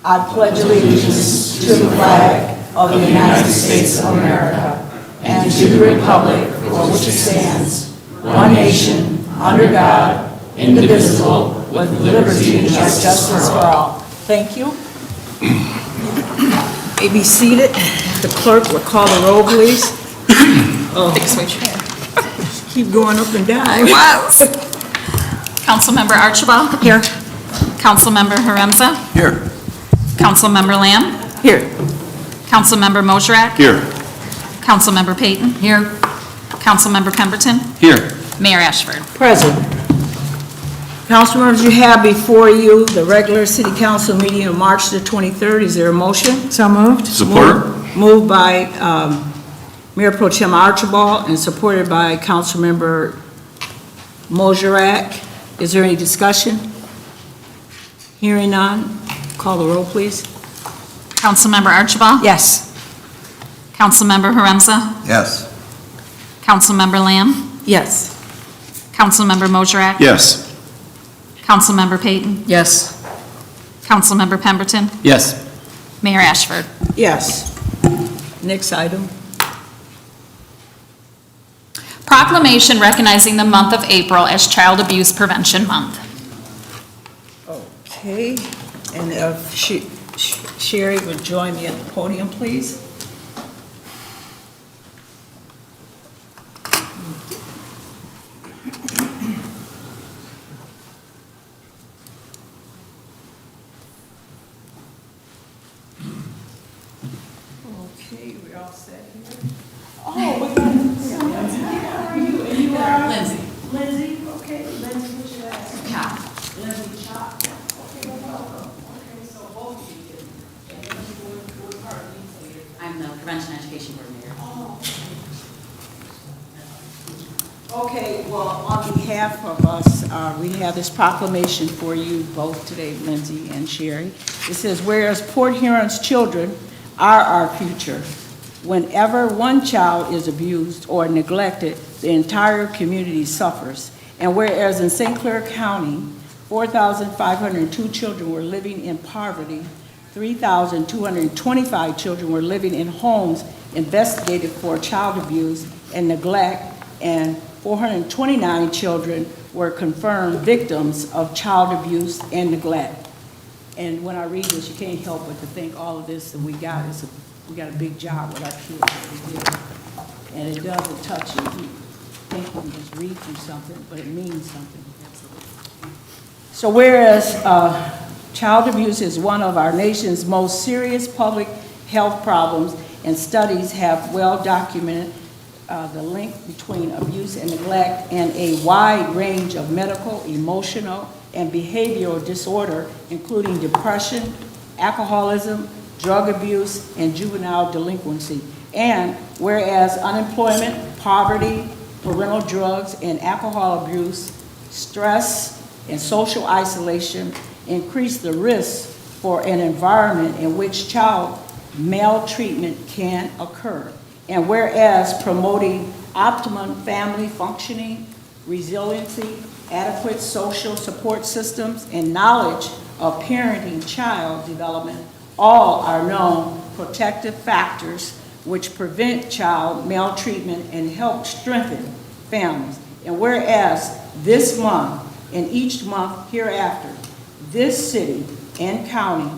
I pledge allegiance to the flag of the United States of America and to the republic for which it stands, one nation, under God, indivisible, with liberty and justice for all. Thank you. You may be seated. The clerk will call the roll, please. Fix my chair. Keep going up and down. I was. Councilmember Archibald? Here. Councilmember Huron? Here. Councilmember Lamb? Here. Councilmember Mosherak? Here. Councilmember Payton? Here. Councilmember Pemberton? Here. Mayor Ashford? Present. Council members, you have before you the regular city council meeting of March the 23rd. Is there a motion? So moved. Support. Moved by Mayor Pro Tem Archibald and supported by Councilmember Mosherak. Is there any discussion? Hearing none. Call the roll, please. Councilmember Archibald? Yes. Councilmember Huron? Yes. Councilmember Lamb? Yes. Councilmember Mosherak? Yes. Councilmember Payton? Yes. Councilmember Pemberton? Yes. Mayor Ashford? Yes. Next item. Proclamation recognizing the month of April as Child Abuse Prevention Month. Okay. And if Sherry would join me at the podium, please. Okay, we're all set here. Oh, we got Lindsay. How are you? And you are? Lindsay. Lindsay, okay. Lindsay, what's your last name? Chop. Lindsay Chop. Okay, no problem. Okay, so both of you can. And then what part of you say it? I'm the Prevention Education Coordinator. Oh. Okay, well, on behalf of us, we have this proclamation for you both today, Lindsay and Sherry. It says, whereas Port Huron's children are our future. Whenever one child is abused or neglected, the entire community suffers. And whereas in St. Clair County, 4,502 children were living in poverty, 3,225 children were living in homes investigated for child abuse and neglect, and 429 children were confirmed victims of child abuse and neglect. And when I read this, you can't help but to think all of this that we got is we got a big job with our kids that we did. And it doesn't touch you. You think you can just read through something, but it means something. So whereas child abuse is one of our nation's most serious public health problems, and studies have well documented the link between abuse and neglect and a wide range of medical, emotional, and behavioral disorder, including depression, alcoholism, drug abuse, and juvenile delinquency. And whereas unemployment, poverty, parental drugs and alcohol abuse, stress, and social isolation increase the risk for an environment in which child maltreatment can occur. And whereas promoting optimum family functioning, resiliency, adequate social support systems, and knowledge of parenting child development all are known protective factors which prevent child maltreatment and help strengthen families. And whereas this month and each month hereafter, this city and county,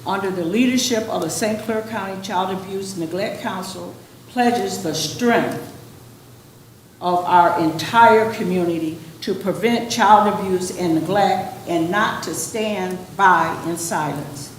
under the leadership of the St. Clair County Child Abuse Neglect Council, pledges the strength of our entire community to prevent child abuse and neglect and not to stand by in silence.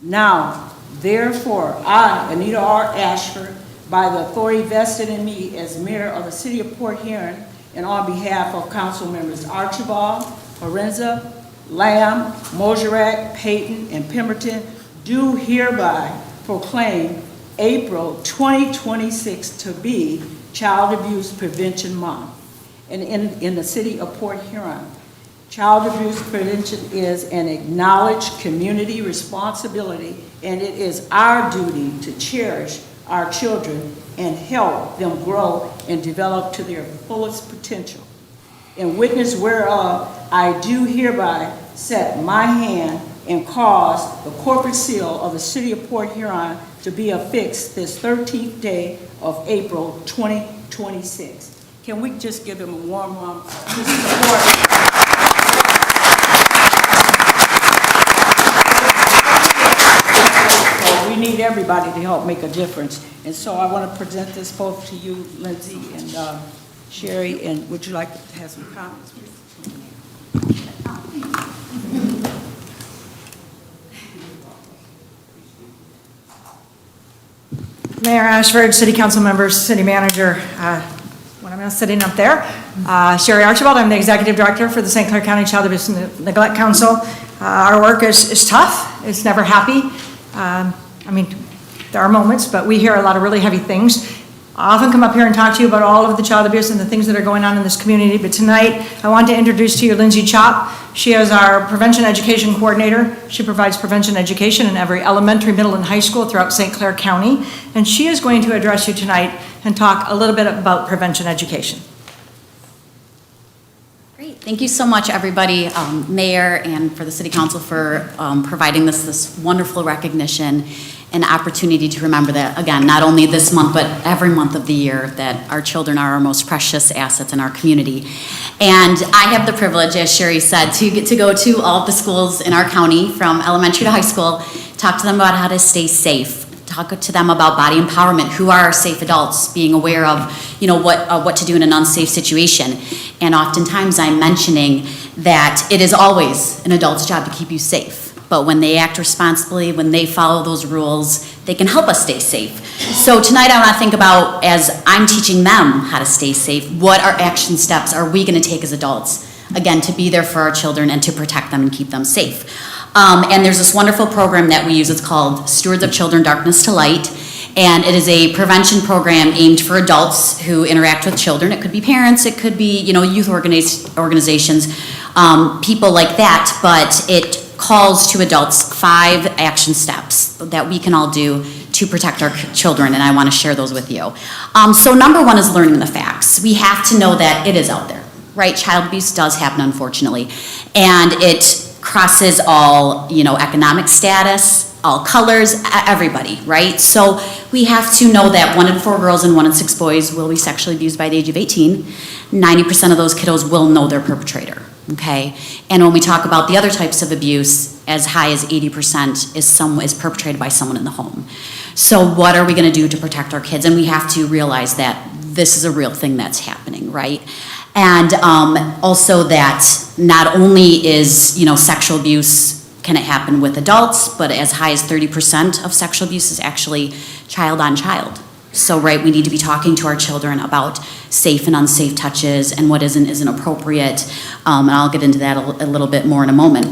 Now, therefore, I, Anita R. Ashford, by the authority vested in me as mayor of the city of Port Huron, and on behalf of council members Archibald, Horenza, Lamb, Mosherak, Payton, and Pemberton, do hereby proclaim April 2026 to be Child Abuse Prevention Month. And in the city of Port Huron, child abuse prevention is an acknowledged community responsibility, and it is our duty to cherish our children and help them grow and develop to their fullest potential. In witness whereof, I do hereby set my hand and cause the corporate seal of the City of Port Huron to be affixed this 13th day of April 2026. Can we just give him a warm round of support? We need everybody to help make a difference. And so I want to present this both to you, Lindsay and Sherry, and would you like to have some comments, please? Mayor Ashford, City Council members, City Manager, when I'm sitting up there, Sherry Archibald, I'm the Executive Director for the St. Clair County Child Abuse and Neglect Council. Our work is tough, it's never happy. I mean, there are moments, but we hear a lot of really heavy things. I often come up here and talk to you about all of the child abuse and the things that are going on in this community, but tonight I want to introduce to you Lindsay Chop. She is our Prevention Education Coordinator. She provides prevention education in every elementary, middle, and high school throughout St. Clair County, and she is going to address you tonight and talk a little bit about prevention education. Great, thank you so much, everybody, Mayor, and for the City Council for providing this wonderful recognition and opportunity to remember that, again, not only this month, but every month of the year, that our children are our most precious assets in our community. And I have the privilege, as Sherry said, to get to go to all of the schools in our county, from elementary to high school, talk to them about how to stay safe, talk to them about body empowerment, who are safe adults, being aware of, what to do in an unsafe situation. And oftentimes I'm mentioning that it is always an adult's job to keep you safe. But when they act responsibly, when they follow those rules, they can help us stay safe. So tonight I want to think about, as I'm teaching them how to stay safe, what our action steps are we going to take as adults, again, to be there for our children and to protect them and keep them safe. And there's this wonderful program that we use. It's called Stewards of Children, Darkness to Light. And it is a prevention program aimed for adults who interact with children. It could be parents, it could be, youth organizations, people like that, but it calls to adults 5 action steps that we can all do to protect our children, and I want to share those with you. So number 1 is learning the facts. We have to know that it is out there, right? Child abuse does happen, unfortunately, and it crosses all, economic status, all colors, everybody, right? So we have to know that 1 in 4 girls and 1 in 6 boys will be sexually abused by the age of 18. 90% of those kiddos will know their perpetrator. Okay, and when we talk about the other types of abuse, as high as 80% is perpetrated by someone in the home. So what are we going to do to protect our kids? And we have to realize that this is a real thing that's happening, right? And also that not only is sexual abuse, can it happen with adults, but as high as 30% of sexual abuse is actually child on child. So, right, we need to be talking to our children about safe and unsafe touches and what isn't appropriate. And I'll get into that a little bit more in a moment.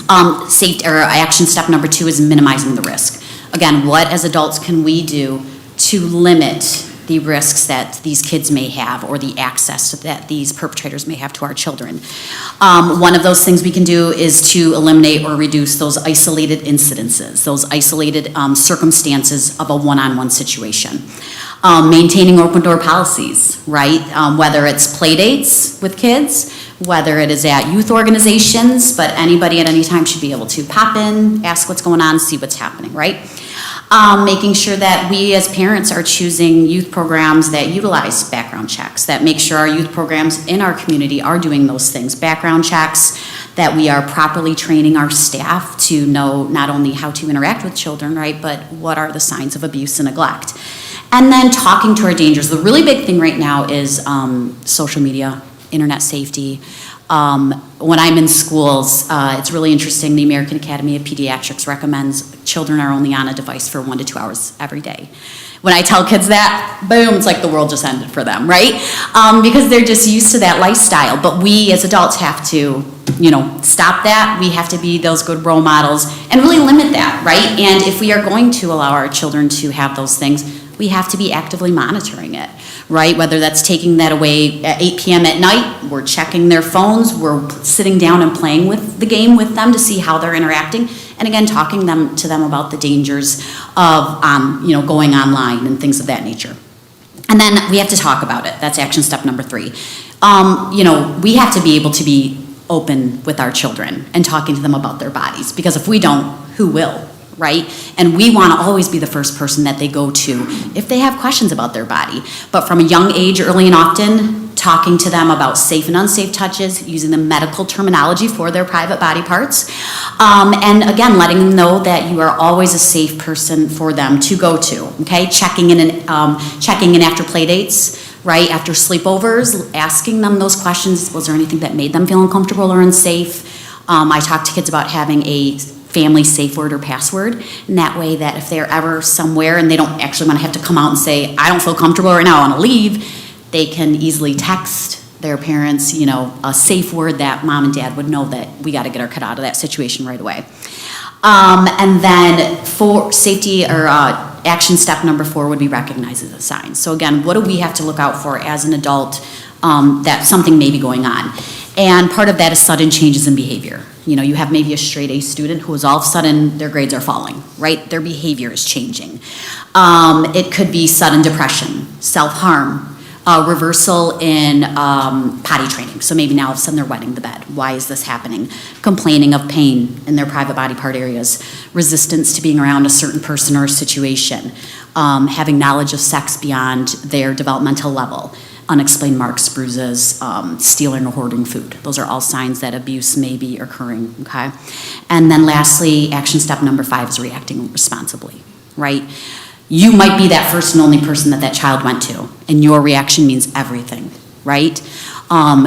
Action step number 2 is minimizing the risk. Again, what as adults can we do to limit the risks that these kids may have or the access that these perpetrators may have to our children? One of those things we can do is to eliminate or reduce those isolated incidences, those isolated circumstances of a one-on-one situation. Maintaining open door policies, right? Whether it's play dates with kids, whether it is at youth organizations, but anybody at any time should be able to pop in, ask what's going on, see what's happening, right? Making sure that we as parents are choosing youth programs that utilize background checks, that make sure our youth programs in our community are doing those things, background checks, that we are properly training our staff to know not only how to interact with children, right, but what are the signs of abuse and neglect. And then talking to our dangers. The really big thing right now is social media, internet safety. When I'm in schools, it's really interesting. The American Academy of Pediatrics recommends children are only on a device for 1 to 2 hours every day. When I tell kids that, boom, it's like the world just ended for them, right? Because they're just used to that lifestyle. But we as adults have to, stop that. We have to be those good role models and really limit that, right? And if we are going to allow our children to have those things, we have to be actively monitoring it, right? Whether that's taking that away at 8 p.m. at night, we're checking their phones, we're sitting down and playing with the game with them to see how they're interacting, and again, talking to them about the dangers of, going online and things of that nature. And then we have to talk about it. That's action step number 3. We have to be able to be open with our children and talking to them about their bodies. Because if we don't, who will, right? And we want to always be the first person that they go to if they have questions about their body. But from a young age, early and often, talking to them about safe and unsafe touches, using the medical terminology for their private body parts. And again, letting them know that you are always a safe person for them to go to, okay? Checking in after play dates, right? After sleepovers, asking them those questions. Was there anything that made them feel uncomfortable or unsafe? I talk to kids about having a family safe word or password, and that way that if they're ever somewhere and they don't actually want to have to come out and say, I don't feel comfortable right now, I want to leave, they can easily text their parents, you know, a safe word that mom and dad would know that we got to get our kid out of that situation right away. And then for safety or action step number 4 would be recognize the signs. So again, what do we have to look out for as an adult that something may be going on? And part of that is sudden changes in behavior. You know, you have maybe a straight A student who is all of a sudden their grades are falling, right? Their behavior is changing. It could be sudden depression, self-harm, reversal in potty training. So maybe now all of a sudden they're wetting the bed. Why is this happening? Complaining of pain in their private body part areas, resistance to being around a certain person or a situation, having knowledge of sex beyond their developmental level, unexplained marks, bruises, stealing or hoarding food. Those are all signs that abuse may be occurring, okay? And then lastly, action step number 5 is reacting responsibly, right? You might be that first and only person that child went to, and your reaction means everything, right?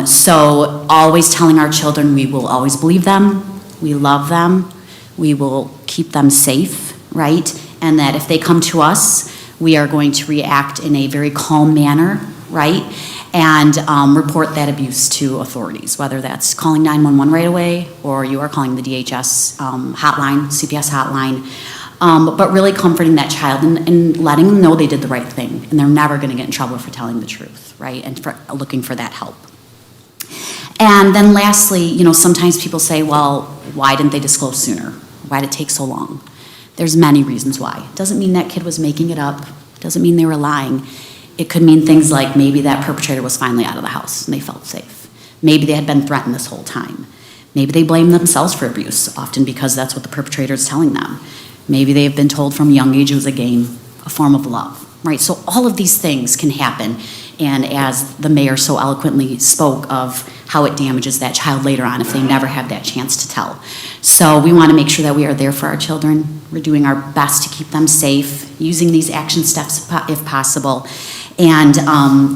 So always telling our children we will always believe them, we love them, we will keep them safe, right? And that if they come to us, we are going to react in a very calm manner, right? And report that abuse to authorities, whether that's calling 911 right away or you are calling the DHS hotline, CPS hotline. But really comforting that child and letting them know they did the right thing and they're never going to get in trouble for telling the truth, right? And for looking for that help. And then lastly, you know, sometimes people say, well, why didn't they disclose sooner? Why did it take so long? There's many reasons why. It doesn't mean that kid was making it up. It doesn't mean they were lying. It could mean things like maybe that perpetrator was finally out of the house and they felt safe. Maybe they had been threatened this whole time. Maybe they blame themselves for abuse, often because that's what the perpetrator is telling them. Maybe they have been told from a young age it was a game, a form of love, right? So all of these things can happen. And as the mayor so eloquently spoke of how it damages that child later on if they never have that chance to tell. So we want to make sure that we are there for our children. We're doing our best to keep them safe, using these action steps if possible. And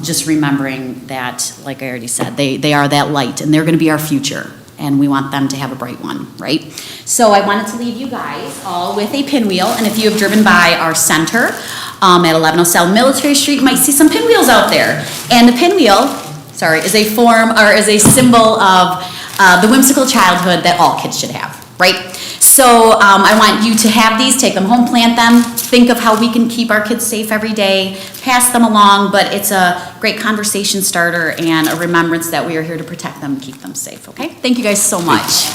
just remembering that, like I already said, they are that light and they're going to be our future. And we want them to have a bright one, right? So I wanted to leave you guys all with a pinwheel, and if you have driven by our center at 1107 Military Street, you might see some pinwheels out there. And the pinwheel, is a form or is a symbol of the whimsical childhood that all kids should have, right? So I want you to have these, take them home, plant them, think of how we can keep our kids safe every day, pass them along, but it's a great conversation starter and a remembrance that we are here to protect them and keep them safe, okay? Thank you guys so much.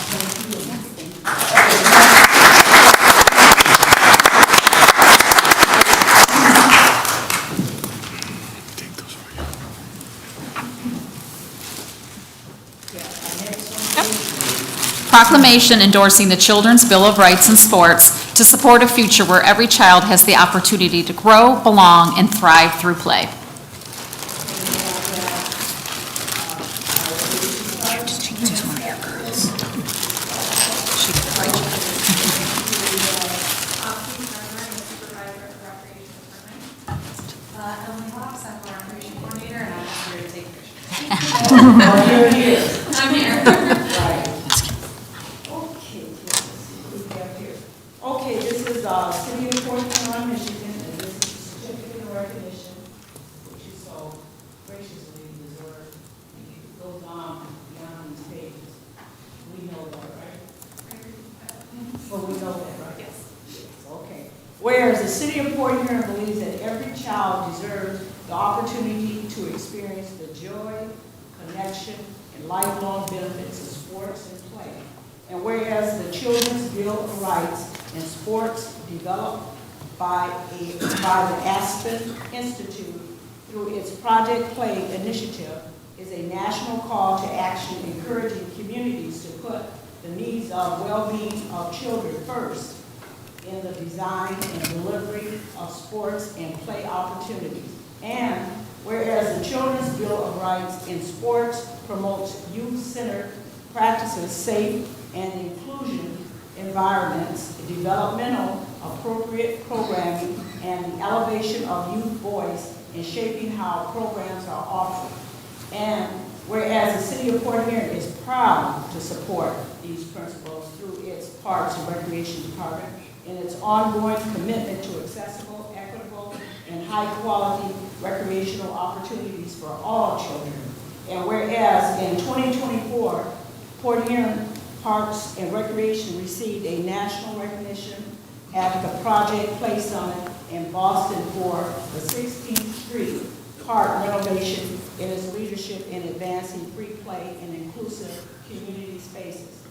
Proclamation endorsing the Children's Bill of Rights in sports to support a future where every child has the opportunity to grow, belong, and thrive through play. I'm here. Okay, this is City of Fort Huron, Michigan, and this is a certificate of recognition, which you so graciously deserve. It goes on beyond these pages. We know that, right? Well, we know that, right? Yes. Okay. Whereas the City of Fort Huron believes that every child deserves the opportunity to experience the joy, connection, and lifelong benefits of sports and play. And whereas the Children's Bill of Rights in Sports developed by the Aspen Institute through its Project Play initiative is a national call to action encouraging communities to put the needs of well-being of children first in the design and delivery of sports and play opportunities. And whereas the Children's Bill of Rights in Sports promotes youth-centered practices, safe and inclusion environments, developmental appropriate programming, and the elevation of youth voice in shaping how programs are offered. And whereas the City of Port Huron is proud to support these principles through its Parks and Recreation Department in its ongoing commitment to accessible, equitable, and high-quality recreational opportunities for all children. And whereas in 2024, Port Huron Parks and Recreation received a national recognition at the Project Play Summit in Boston for the 16th Street Park renovation in its leadership in advancing free play and inclusive community spaces.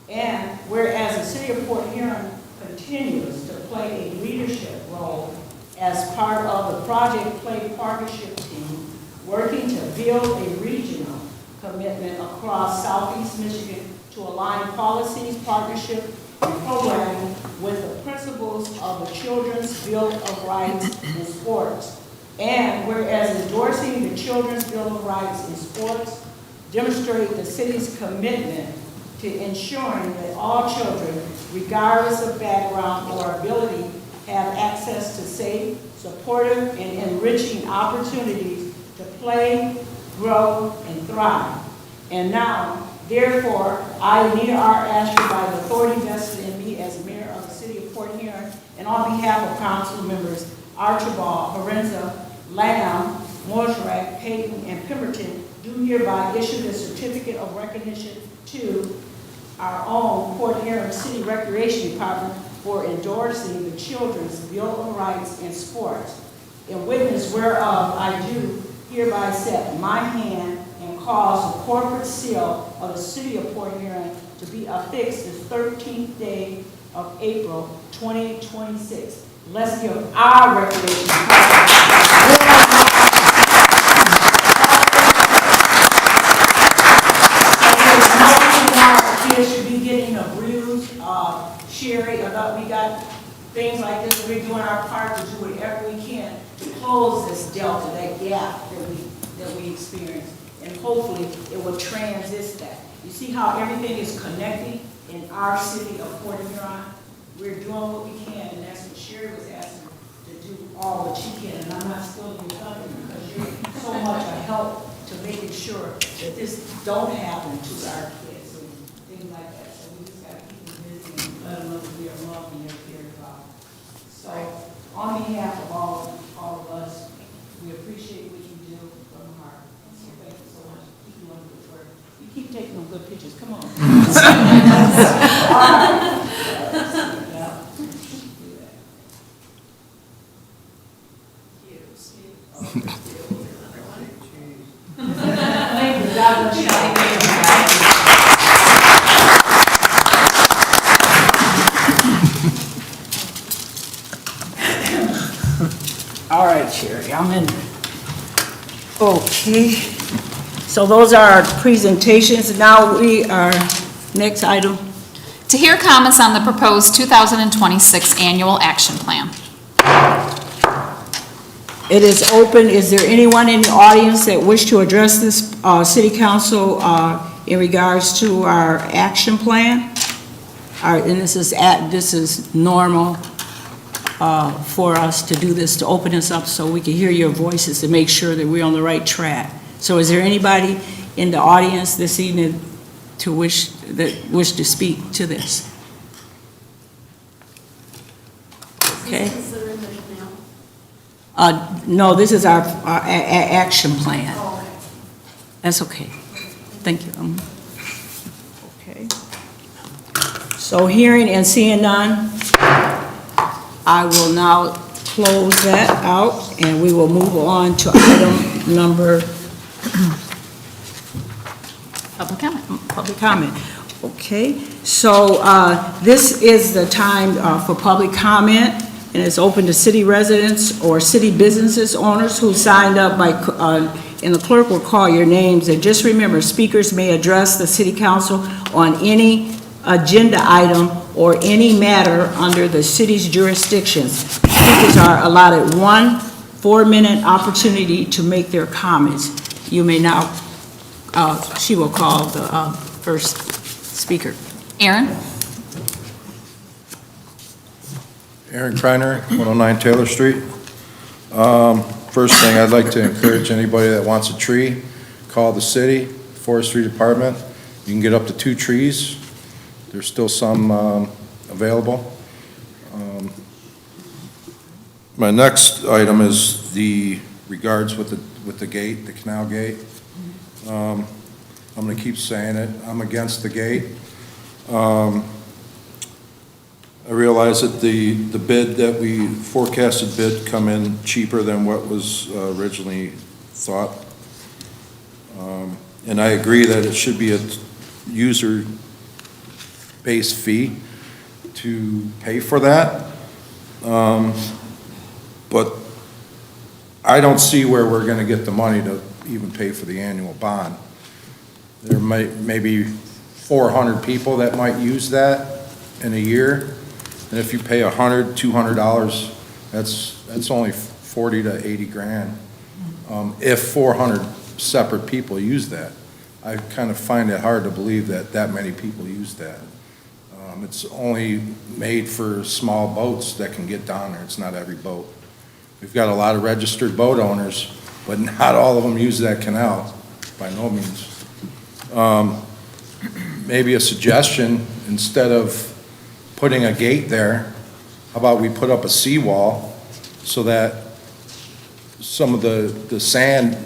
And whereas the City of Port Huron continues to play a leadership role as part of the Project Play partnership team, working to build a regional commitment across Southeast Michigan to align policies, partnership, and programming with the principles of the Children's Bill of Rights in Sports. And whereas endorsing the Children's Bill of Rights in Sports demonstrate the city's commitment to ensuring that all children, regardless of background or ability, have access to safe, supportive, and enriching opportunities to play, grow, and thrive. And now, therefore, I, Nita R. Asher, by the authority vested in me as mayor of the City of Port Huron, and on behalf of council members Archibald, Forenza, Lamb, Morsrak, Payton, and Pemberton, do hereby issue the certificate of recognition to our own Port Huron City Recreation Department for endorsing the Children's Bill of Rights in Sports. In witness whereof, I do hereby set my hand and cause the corporate seal of the City of Port Huron to be affixed the 13th day of April 2026. Let's give our recreation kids should be getting abused. Sherry, we got things like this. We're doing our part to do whatever we can to close this delta, that gap that we experience, and hopefully it will transist that. You see how everything is connecting in our city of Port Huron? We're doing what we can, and that's what Sherry was asking, to do all that she can. And I'm not stealing your thunder because you're so much a help to making sure that this don't happen to our kids and things like that. So we just got to keep them busy and let them know that we are loved and they're cared about. So on behalf of all of us, we appreciate what you do from the heart. So thank you so much. Keep doing good work. You keep taking them good pictures. Come on. All right. Yeah. Do that. Thank you. God bless you. All right, Sherry, I'm in. Okay. So those are our presentations. Now we are, next item. To hear comments on the proposed 2026 annual action plan. It is open. Is there anyone in the audience that wish to address this city council in regards to our action plan? All right, and this is normal for us to do this, to open this up so we can hear your voices to make sure that we're on the right track. So is there anybody in the audience this evening to wish to speak to this? Okay. No, this is our action plan. Oh, okay. That's okay. Thank you. Okay. So hearing and seeing none, I will now close that out, and we will move on to item number public comment. Okay. So this is the time for public comment, and it's open to city residents or city businesses owners who signed up by and the clerk will call your names. And just remember, speakers may address the city council on any agenda item or any matter under the city's jurisdictions. Speakers are allotted 1 4-minute opportunity to make their comments. You may now, she will call the first speaker. Aaron? Aaron Kreiner, 109 Taylor Street. First thing, I'd like to encourage anybody that wants a tree, call the city, forestry department. You can get up to 2 trees. There's still some available. My next item is the regards with the gate, the canal gate. I'm going to keep saying it. I'm against the gate. I realize that the bid that we forecasted bid come in cheaper than what was originally thought. And I agree that it should be a user-based fee to pay for that. But I don't see where we're going to get the money to even pay for the annual bond. There maybe 400 people that might use that in a year. And if you pay $100, $200, that's only 40 to 80 grand. If 400 separate people use that, I kind of find it hard to believe that that many people use that. It's only made for small boats that can get down there. It's not every boat. We've got a lot of registered boat owners, but not all of them use that canal, by no means. Maybe a suggestion, instead of putting a gate there, how about we put up a seawall so that some of the sand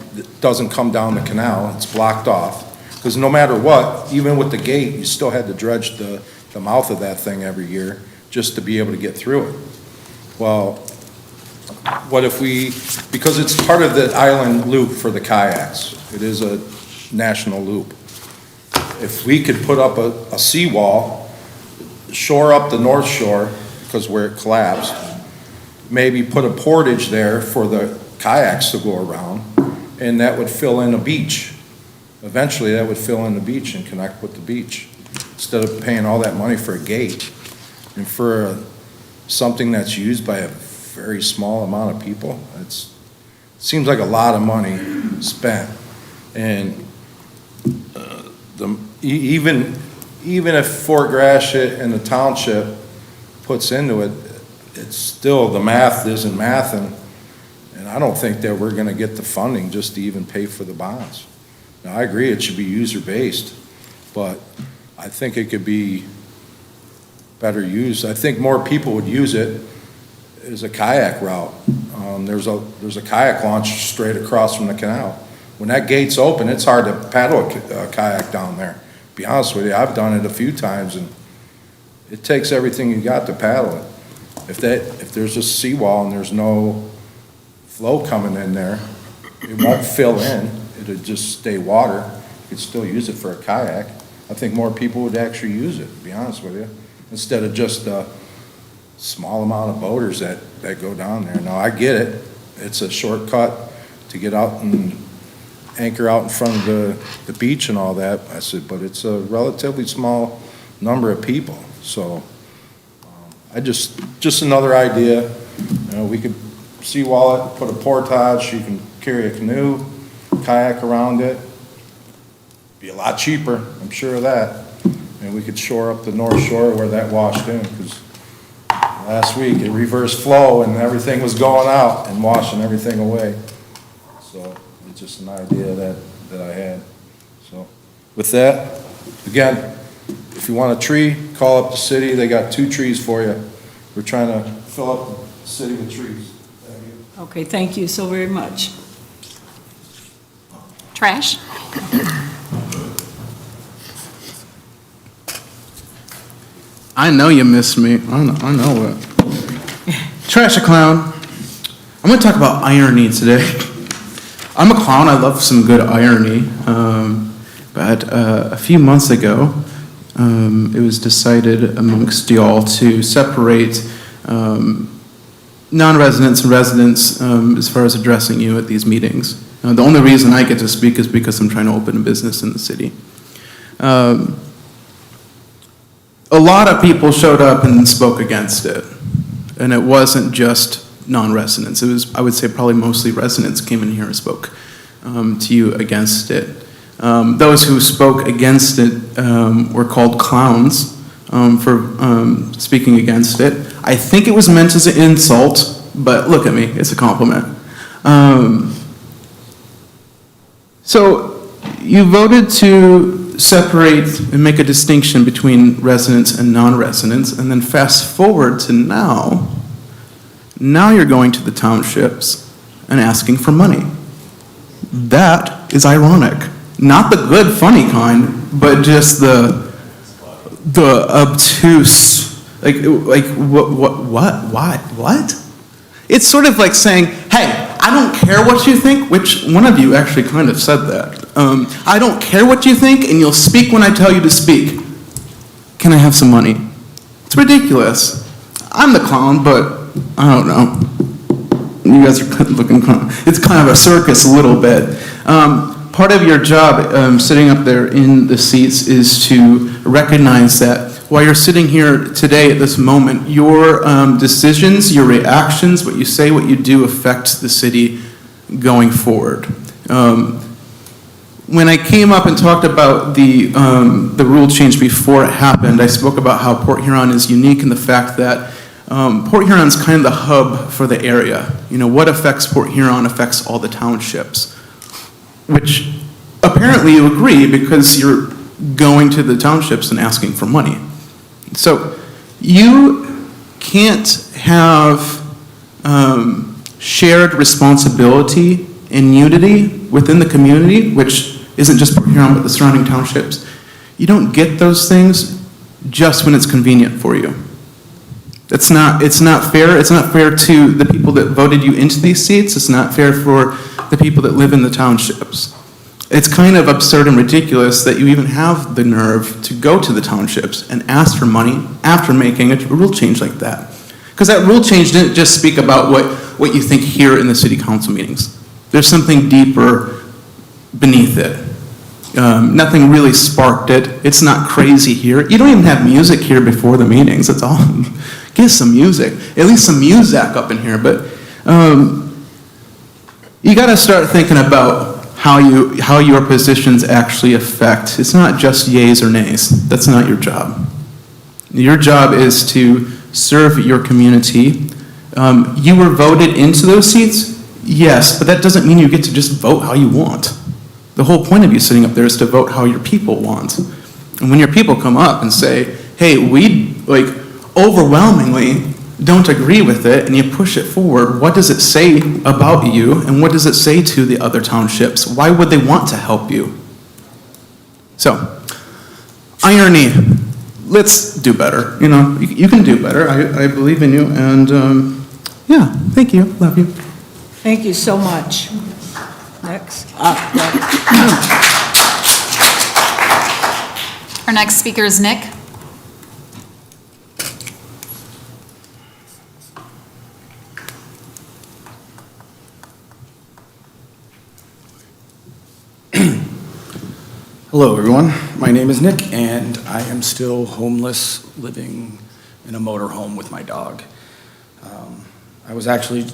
doesn't come down the canal, it's blocked off. Because no matter what, even with the gate, you still had to dredge the mouth of that thing every year just to be able to get through it. Well, what if we, because it's part of the island loop for the kayaks, it is a national loop. If we could put up a seawall, shore up the north shore, because where it collapsed, maybe put a portage there for the kayaks to go around, and that would fill in a beach. Eventually, that would fill in the beach and connect with the beach, instead of paying all that money for a gate. And for something that's used by a very small amount of people, it seems like a lot of money spent. And even if Fort Gratiot and the township puts into it, it's still, the math isn't mathing, and I don't think that we're gonna get the funding just to even pay for the bonds. Now, I agree it should be user-based, but I think it could be better used. I think more people would use it as a kayak route. There's a kayak launch straight across from the canal. When that gate's open, it's hard to paddle a kayak down there. To be honest with you, I've done it a few times, and it takes everything you got to paddle it. If there's a seawall and there's no flow coming in there, it won't fill in. It'll just stay water. You could still use it for a kayak. I think more people would actually use it, to be honest with you, instead of just a small amount of boaters that go down there. Now, I get it. It's a shortcut to get out and anchor out in front of the beach and all that. I said, but it's a relatively small number of people. So just another idea. You know, we could seawall it, put a portage, you can carry a canoe, kayak around it. Be a lot cheaper, I'm sure of that. And we could shore up the north shore where that washed in, because last week it reversed flow and everything was going out and washing everything away. So it's just an idea that I had. So with that, again, if you want a tree, call up the city. They got 2 trees for you. We're trying to fill up the city with trees. Thank you. Okay, thank you so very much. Trash? I know you missed me. I know it. Trash a clown. I'm going to talk about irony today. I'm a clown. I love some good irony. But a few months ago, it was decided amongst y'all to separate non-residents and residents as far as addressing you at these meetings. The only reason I get to speak is because I'm trying to open a business in the city. A lot of people showed up and spoke against it. And it wasn't just non-residents. It was, I would say, probably mostly residents came in here and spoke to you against it. Those who spoke against it were called clowns for speaking against it. I think it was meant as an insult, but look at me, it's a compliment. So you voted to separate and make a distinction between residents and non-residents, and then fast forward to now. Now you're going to the townships and asking for money. That is ironic. Not the good, funny kind, but just the obtuse, what? It's sort of like saying, hey, I don't care what you think, which one of you actually kind of said that. I don't care what you think, and you'll speak when I tell you to speak. Can I have some money? It's ridiculous. I'm the clown, but I don't know. You guys are looking it's kind of a circus a little bit. Part of your job sitting up there in the seats is to recognize that while you're sitting here today at this moment, your decisions, your reactions, what you say, what you do affect the city going forward. When I came up and talked about the rule change before it happened, I spoke about how Port Huron is unique in the fact that Port Huron is kind of the hub for the area. You know, what affects Port Huron affects all the townships, which apparently you agree because you're going to the townships and asking for money. So you can't have shared responsibility and unity within the community, which isn't just Port Huron but the surrounding townships. You don't get those things just when it's convenient for you. It's not fair. It's not fair to the people that voted you into these seats. It's not fair for the people that live in the townships. It's kind of absurd and ridiculous that you even have the nerve to go to the townships and ask for money after making a rule change like that. Because that rule change didn't just speak about what you think here in the city council meetings. There's something deeper beneath it. Nothing really sparked it. It's not crazy here. You don't even have music here before the meetings. That's all. Get some music. At least some music up in here. But you got to start thinking about how your positions actually affect. It's not just yays or nays. That's not your job. Your job is to serve your community. You were voted into those seats, yes, but that doesn't mean you get to just vote how you want. The whole point of you sitting up there is to vote how your people want. And when your people come up and say, hey, we overwhelmingly don't agree with it, and you push it forward, what does it say about you, and what does it say to the other townships? Why would they want to help you? So, irony. Let's do better. You know, you can do better. I believe in you, and yeah, thank you. Love you. Thank you so much. Next. Our next speaker is Nick. Hello, everyone. My name is Nick, and I am still homeless, living in a motorhome with my dog. I was actually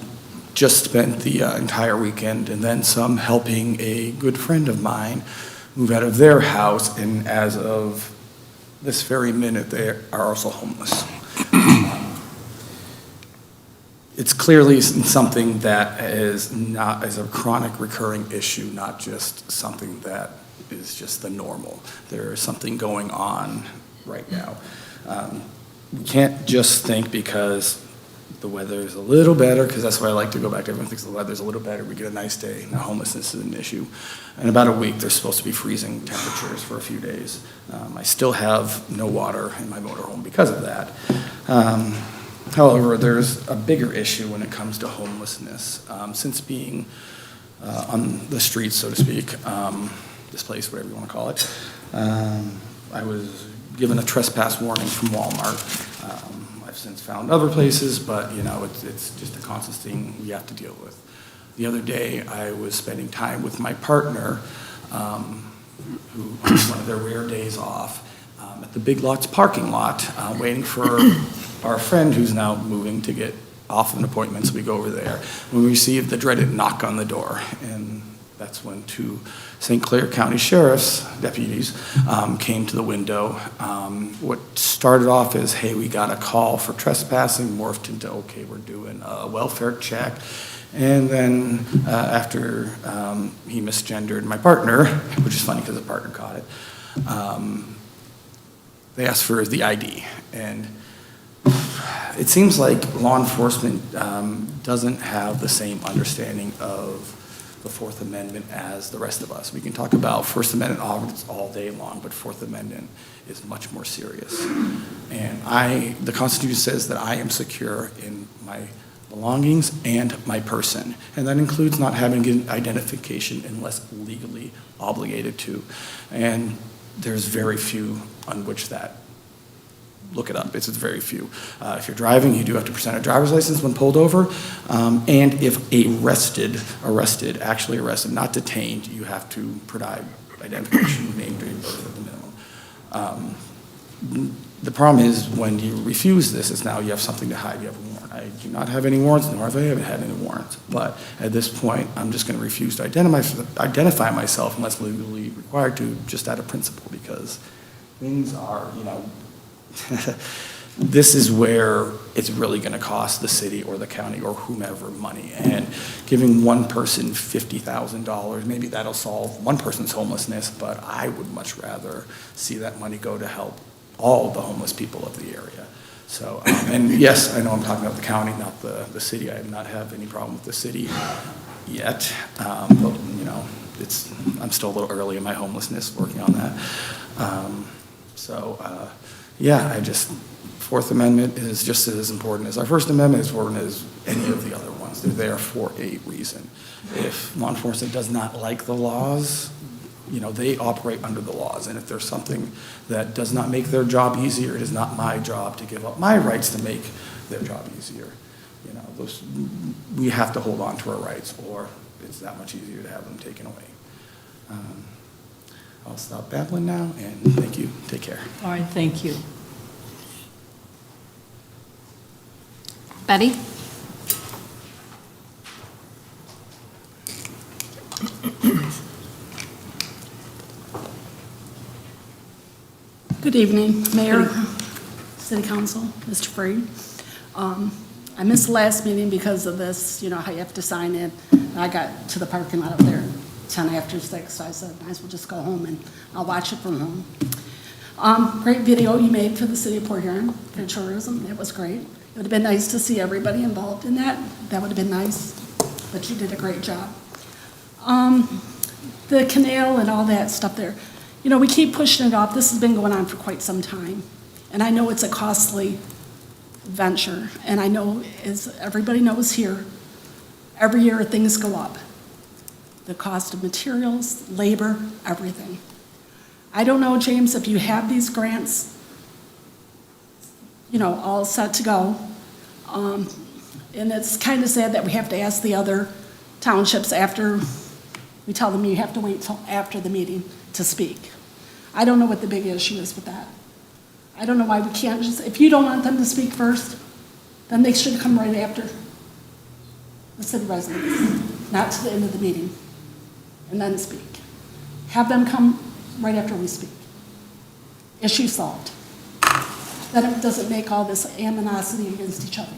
just spent the entire weekend and then some helping a good friend of mine move out of their house, and as of this very minute, they are also homeless. It's clearly something that is a chronic recurring issue, not just something that is just the normal. There is something going on right now. We can't just think because the weather is a little better, because that's why I like to go back to everyone thinks the weather's a little better, we get a nice day. Now homelessness is an issue. In about a week, there's supposed to be freezing temperatures for a few days. I still have no water in my motorhome because of that. However, there's a bigger issue when it comes to homelessness. Since being on the streets, so to speak, displaced, whatever you want to call it, I was given a trespass warning from Walmart. I've since found other places, but you know, it's just a constant thing we have to deal with. The other day, I was spending time with my partner, who on one of their rare days off, at the Big Lots parking lot, waiting for our friend who's now moving to get off an appointment, so we go over there. When we received the dreaded knock on the door, and that's when two St. Clair County Sheriff's deputies came to the window. What started off as, hey, we got a call for trespassing, morphed into, okay, we're doing a welfare check. And then after he misgendered my partner, which is funny because the partner caught it, they asked for the ID. And it seems like law enforcement doesn't have the same understanding of the Fourth Amendment as the rest of us. We can talk about First Amendment all day long, but Fourth Amendment is much more serious. And the Constitution says that I am secure in my belongings and my person. And that includes not having an identification unless legally obligated to. And there's very few on which that, look it up, it's very few. If you're driving, you do have to present a driver's license when pulled over. And if actually arrested, not detained, you have to provide identification, name, date of birth at the minimum. The problem is when you refuse this, it's now you have something to hide. You have a warrant. I do not have any warrants, nor have I ever had any warrants. But at this point, I'm just going to refuse to identify myself unless legally required to, just out of principle, because things are, this is where it's really going to cost the city or the county or whomever money. And giving one person $50,000, maybe that'll solve one person's homelessness, but I would much rather see that money go to help all the homeless people of the area. So, and yes, I know I'm talking about the county, not the city. I do not have any problem with the city yet, but I'm still a little early in my homelessness working on that. Fourth Amendment is just as important as our First Amendment, as important as any of the other ones. They're there for a reason. If law enforcement does not like the laws, they operate under the laws. And if there's something that does not make their job easier, it is not my job to give up my rights to make their job easier. We have to hold on to our rights, or it's that much easier to have them taken away. I'll stop babbling now, and thank you. Take care. All right, thank you. Betty? Good evening, Mayor, City Council, Mr. Freed. I missed the last meeting because of this, how you have to sign in. I got to the parking lot up there 10 after 6, so I said, might as well just go home and I'll watch it from home. Great video you made for the city of Port Huron for tourism. It was great. It would have been nice to see everybody involved in that. That would have been nice, but you did a great job. The canal and all that stuff there. We keep pushing it off. This has been going on for quite some time. And I know it's a costly venture. And I know, as everybody knows here, every year things go up. The cost of materials, labor, everything. I don't know, James, if you have these grants, all set to go. And it's kind of sad that we have to ask the other townships after we tell them you have to wait till after the meeting to speak. I don't know what the big issue is with that. I don't know why we can't just, if you don't want them to speak first, then they should come right after the city residents, not to the end of the meeting, and then speak. Have them come right after we speak. Issue solved. Then it doesn't make all this animosity against each other.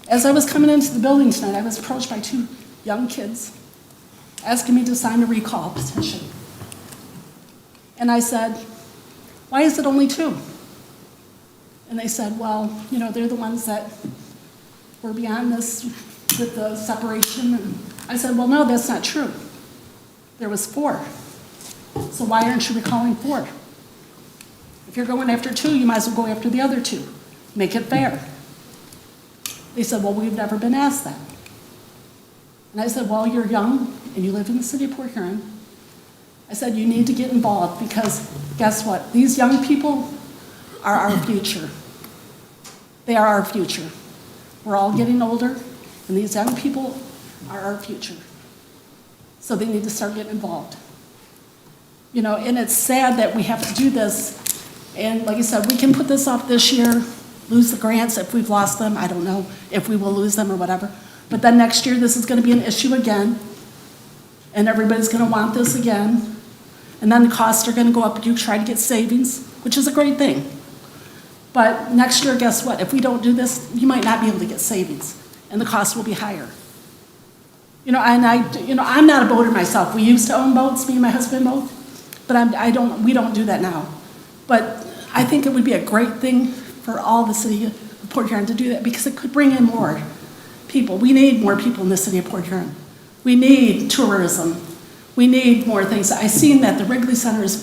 As I was coming into the building tonight, I was approached by 2 young kids asking me to sign a recall petition. And I said, why is it only 2? And they said, well, they're the ones that were beyond this with the separation. And I said, well, no, that's not true. There was 4. So why aren't you recalling 4? If you're going after 2, you might as well go after the other 2. Make it fair. They said, well, we've never been asked that. And I said, well, you're young and you live in the city of Port Huron. I said, you need to get involved because guess what? These young people are our future. They are our future. We're all getting older, and these young people are our future. So they need to start getting involved. You know, and it's sad that we have to do this. And like I said, we can put this off this year, lose the grants if we've lost them. I don't know if we will lose them or whatever. But then next year, this is going to be an issue again. And everybody's going to want this again. And then the costs are going to go up. You try to get savings, which is a great thing. But next year, guess what? If we don't do this, you might not be able to get savings. And the cost will be higher. You know, and I'm not a boater myself. We used to own boats, me and my husband both. But we don't do that now. But I think it would be a great thing for all the city of Port Huron to do that because it could bring in more people. We need more people in the city of Port Huron. We need tourism. We need more things. I seen that the Wrigley Center is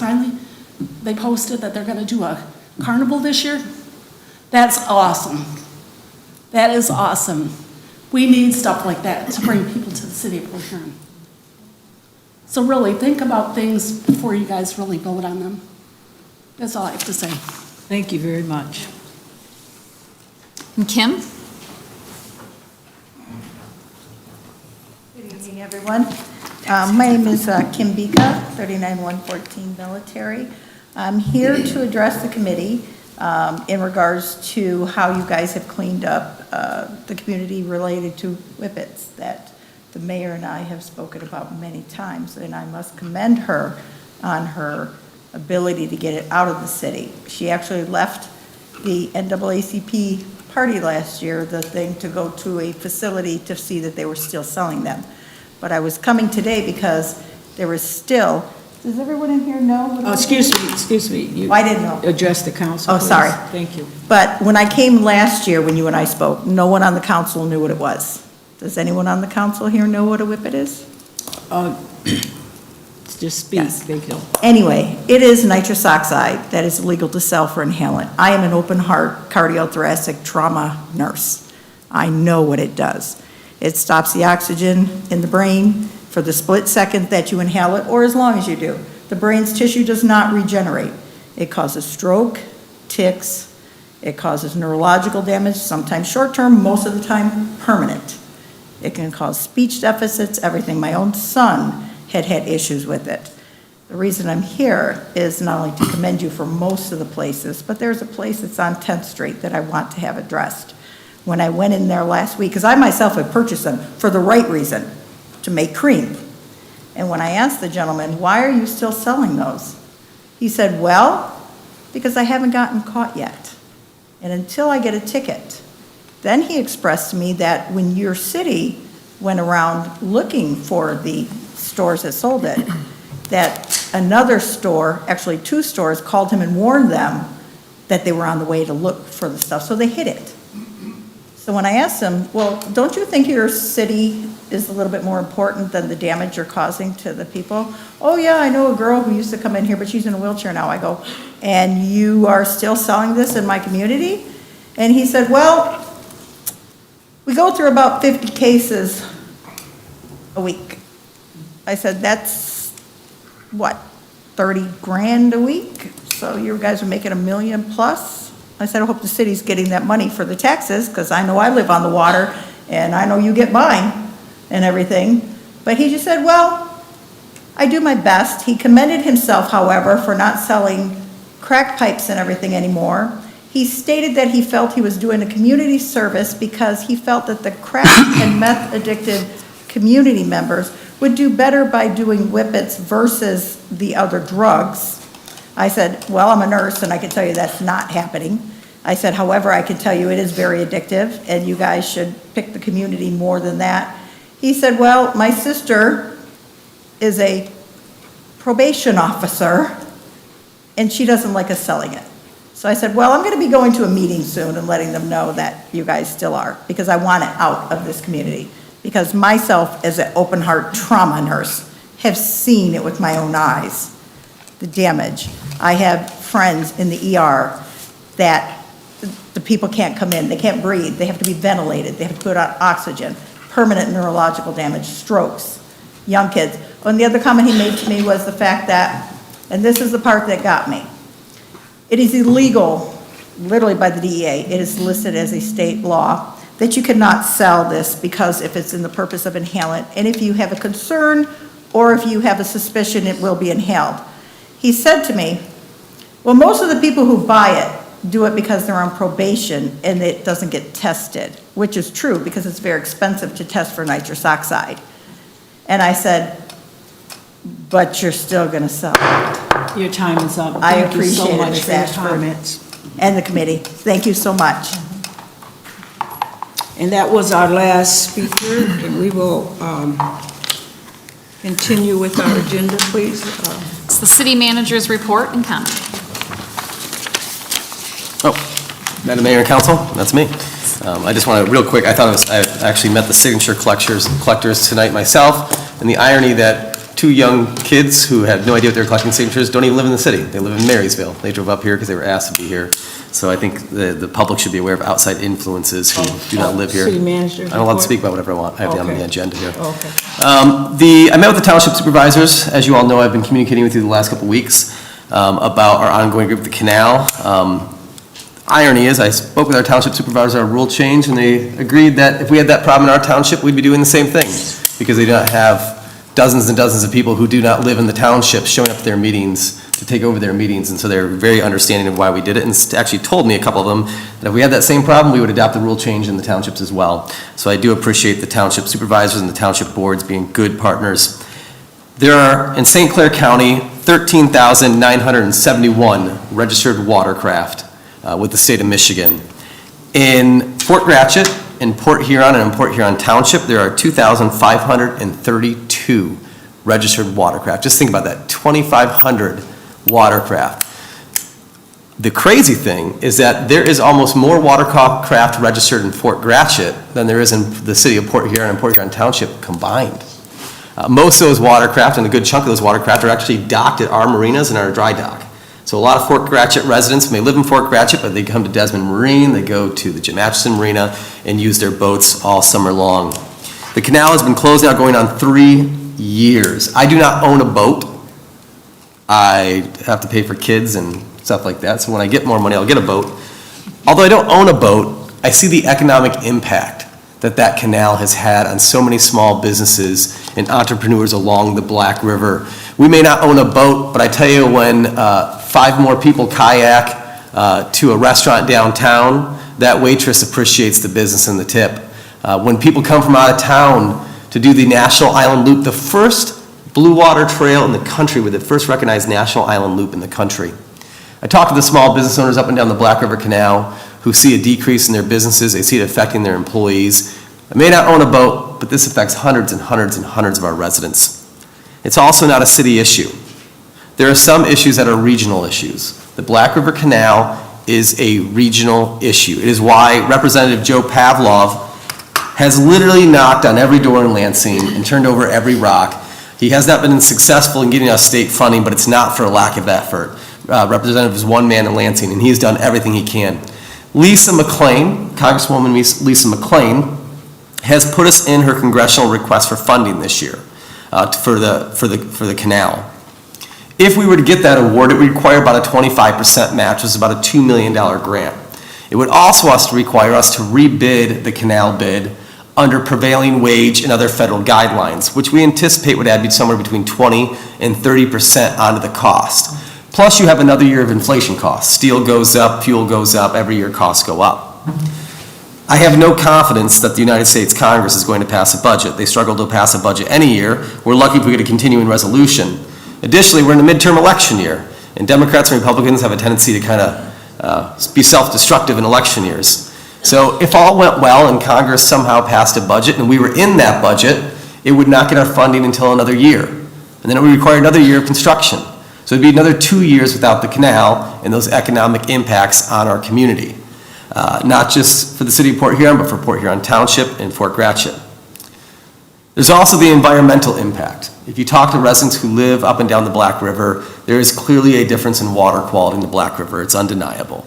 they posted that they're going to do a carnival this year. That's awesome. That is awesome. We need stuff like that to bring people to the city of Port Huron. So really, think about things before you guys really vote on them. That's all I have to say. Thank you very much. And Kim? Good evening, everyone. My name is Kim Bika, 39114 Military. I'm here to address the committee in regards to how you guys have cleaned up the community related to whippets that the mayor and I have spoken about many times, and I must commend her on her ability to get it out of the city. She actually left the NAACP party last year, the thing, to go to a facility to see that they were still selling them. But I was coming today because there was still, does everyone in here know? Oh, excuse me. You I didn't know. address the council, Oh, please. sorry. Thank you. But when I came last year, when you and I spoke, no one on the council knew what it was. Does anyone on the council here know what a whippet is? Just speak. Yes. Thank you. Anyway, it is nitrous oxide that is illegal to sell for inhalant. I am an open heart cardiothoracic trauma nurse. I know what it does. It stops the oxygen in the brain for the split second that you inhale it, or as long as you do. The brain's tissue does not regenerate. It causes stroke, tics, it causes neurological damage, sometimes short-term, most of the time permanent. It can cause speech deficits, everything. My own son had issues with it. The reason I'm here is not only to commend you for most of the places, but there's a place that's on 10th Street that I want to have addressed. When I went in there last week, because I myself had purchased them for the right reason, to make cream. And when I asked the gentleman, why are you still selling those? He said, well, because I haven't gotten caught yet. And until I get a ticket. Then he expressed to me that when your city went around looking for the stores that sold it, that another store, actually 2 stores, called him and warned them that they were on the way to look for the stuff, so they hid it. So when I asked him, well, don't you think your city is a little bit more important than the damage you're causing to the people? Oh yeah, I know a girl who used to come in here, but she's in a wheelchair now. I go, and you are still selling this in my community? And he said, well, we go through about 50 cases a week. I said, that's what, 30 grand a week? So you guys are making $1 million plus? I said, I hope the city's getting that money for the taxes, because I know I live on the water, and I know you get mine and everything. But he just said, well, I do my best. He commended himself, however, for not selling crack pipes and everything anymore. He stated that he felt he was doing a community service because he felt that the crack and meth addicted community members would do better by doing whippets versus the other drugs. I said, well, I'm a nurse and I can tell you that's not happening. I said, however, I can tell you it is very addictive and you guys should pick the community more than that. He said, well, my sister is a probation officer and she doesn't like us selling it. So I said, well, I'm going to be going to a meeting soon and letting them know that you guys still are, because I want it out of this community. Because myself, as an open heart trauma nurse, have seen it with my own eyes, the damage. I have friends in the ER that the people can't come in, they can't breathe, they have to be ventilated, they have to put on oxygen, permanent neurological damage, strokes, young kids. And the other comment he made to me was the fact that, and this is the part that got me, it is illegal, literally by the DEA, it is listed as a state law, that you cannot sell this because if it's in the purpose of inhalant, and if you have a concern or if you have a suspicion it will be inhaled. He said to me, well, most of the people who buy it do it because they're on probation and it doesn't get tested, which is true because it's very expensive to test for nitrous oxide. And I said, but you're still going to sell it. Your time is up. I Thank you so appreciate it, much Ms. for your Ashford. comments. And the committee. Thank you so much. And that was our last speaker, and we will continue with our agenda, please. It's the city manager's report and comment. Madam Mayor and Council, that's me. I just want to, real quick, I actually met the signature collectors tonight myself, and the irony that two young kids who had no idea what they were collecting signatures don't even live in the city. They live in Marysville. They drove up here because they were asked to be here. So I think the public should be aware of outside influences who do not live here. City manager. I'm allowed to speak about whatever I want. I have it on the agenda here. Okay. I met with the township supervisors. As you all know, I've been communicating with you the last couple of weeks about our ongoing group with the canal. Irony is, I spoke with our township supervisors on a rule change, and they agreed that if we had that problem in our township, we'd be doing the same thing, because they do not have dozens and dozens of people who do not live in the township showing up at their meetings to take over their meetings, and so they're very understanding of why we did it, and actually told me, a couple of them, that if we had that same problem, we would adopt the rule change in the townships as well. So I do appreciate the township supervisors and the township boards being good partners. There are, in St. Clair County, 13,971 registered watercraft with the state of Michigan. In Fort Gratiot, in Port Huron, and in Port Huron Township, there are 2,532 registered watercraft. Just think about that, 2,500 watercraft. The crazy thing is that there is almost more watercraft registered in Fort Gratiot than there is in the city of Port Huron and Port Huron Township combined. Most of those watercraft, and a good chunk of those watercraft, are actually docked at our marinas and our dry dock. So a lot of Fort Gratiot residents may live in Fort Gratiot, but they come to Desmond Marine, they go to the Jim Atchison Marina, and use their boats all summer long. The canal has been closed now going on 3 years. I do not own a boat. I have to pay for kids and stuff like that, so when I get more money, I'll get a boat. Although I don't own a boat, I see the economic impact that that canal has had on so many small businesses and entrepreneurs along the Black River. We may not own a boat, but I tell you, when 5 more people kayak to a restaurant downtown, that waitress appreciates the business and the tip. When people come from out of town to do the National Island Loop, the first blue water trail in the country with the first recognized National Island Loop in the country. I talk to the small business owners up and down the Black River Canal who see a decrease in their businesses. They see it affecting their employees. I may not own a boat, but this affects hundreds and hundreds and hundreds of our residents. It's also not a city issue. There are some issues that are regional issues. The Black River Canal is a regional issue. It is why Representative Joe Pavlov has literally knocked on every door in Lansing and turned over every rock. He has not been successful in getting us state funding, but it's not for a lack of effort. Representative is one man in Lansing, and he's done everything he can. Lisa McClain, Congresswoman Lisa McClain, has put us in her congressional request for funding this year for the canal. If we were to get that award, it would require about a 25% match, which is about a $2 million grant. It would also require us to rebid the canal bid under prevailing wage and other federal guidelines, which we anticipate would add somewhere between 20 and 30% onto the cost. Plus, you have another year of inflation costs. Steel goes up, fuel goes up, every year costs go up. I have no confidence that the United States Congress is going to pass a budget. They struggle to pass a budget any year. We're lucky if we get a continuing resolution. Additionally, we're in a midterm election year, and Democrats and Republicans have a tendency to kind of be self-destructive in election years. So if all went well and Congress somehow passed a budget and we were in that budget, it would not get our funding until another year. And then it would require another year of construction. So it'd be another 2 years without the canal and those economic impacts on our community. Not just for the city of Port Huron, but for Port Huron Township and Fort Gratiot. There's also the environmental impact. If you talk to residents who live up and down the Black River, there is clearly a difference in water quality in the Black River. It's undeniable.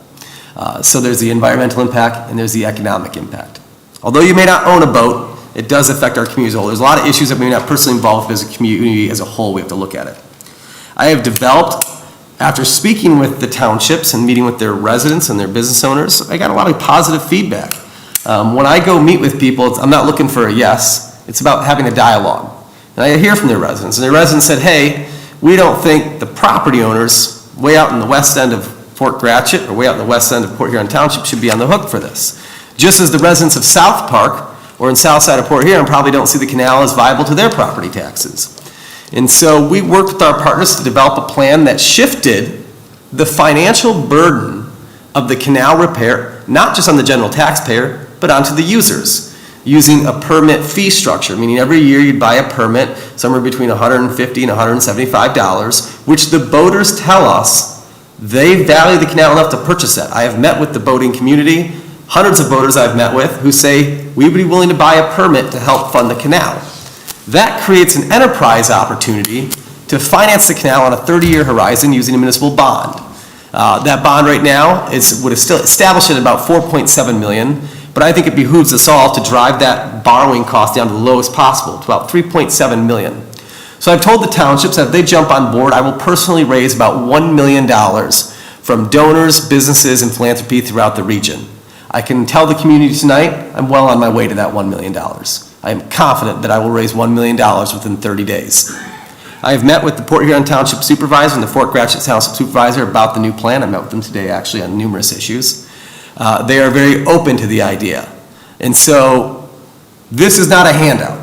So there's the environmental impact and there's the economic impact. Although you may not own a boat, it does affect our community as a whole. There's a lot of issues that we may not personally involved with as a community as a whole. We have to look at it. I have developed, after speaking with the townships and meeting with their residents and their business owners, I got a lot of positive feedback. When I go meet with people, I'm not looking for a yes, it's about having a dialogue. And I hear from their residents, and their residents said, hey, we don't think the property owners way out in the west end of Fort Gratiot or way out in the west end of Port Huron Township should be on the hook for this. Just as the residents of South Park or in south side of Port Huron probably don't see the canal as viable to their property taxes. And so we worked with our partners to develop a plan that shifted the financial burden of the canal repair, not just on the general taxpayer, but onto the users, using a permit fee structure, meaning every year you'd buy a permit somewhere between $150 and $175, which the boaters tell us they value the canal enough to purchase that. I have met with the boating community, hundreds of boaters I've met with, who say we would be willing to buy a permit to help fund the canal. That creates an enterprise opportunity to finance the canal on a 30-year horizon using a municipal bond. That bond right now would still establish it at about $4.7 million, but I think it behooves us all to drive that borrowing cost down to the lowest possible, to about $3.7 million. So I've told the townships that if they jump on board, I will personally raise about $1 million from donors, businesses, and philanthropy throughout the region. I can tell the community tonight, I'm well on my way to that $1 million. I am confident that I will raise $1 million within 30 days. I have met with the Port Huron Township Supervisor and the Fort Gratiot Township Supervisor about the new plan. I met with them today actually on numerous issues. They are very open to the idea. And so this is not a handout.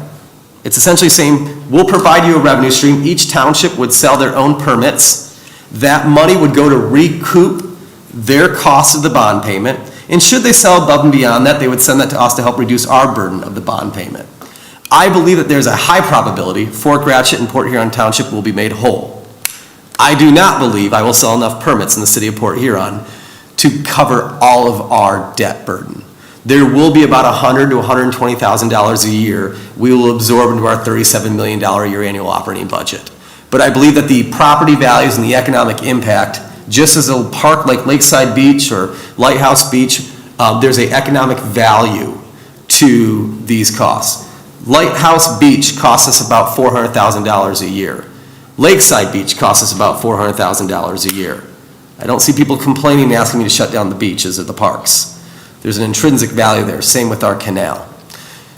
It's essentially saying we'll provide you a revenue stream. Each township would sell their own permits. That money would go to recoup their cost of the bond payment. And should they sell above and beyond that, they would send that to us to help reduce our burden of the bond payment. I believe that there's a high probability Fort Gratiot and Port Huron Township will be made whole. I do not believe I will sell enough permits in the city of Port Huron to cover all of our debt burden. There will be about $100,000 to $120,000 a year we will absorb into our $37 million a year annual operating budget. But I believe that the property values and the economic impact, just as a park like Lakeside Beach or Lighthouse Beach, there's an economic value to these costs. Lighthouse Beach costs us about $400,000 a year. Lakeside Beach costs us about $400,000 a year. I don't see people complaining and asking me to shut down the beaches or the parks. There's an intrinsic value there, same with our canal.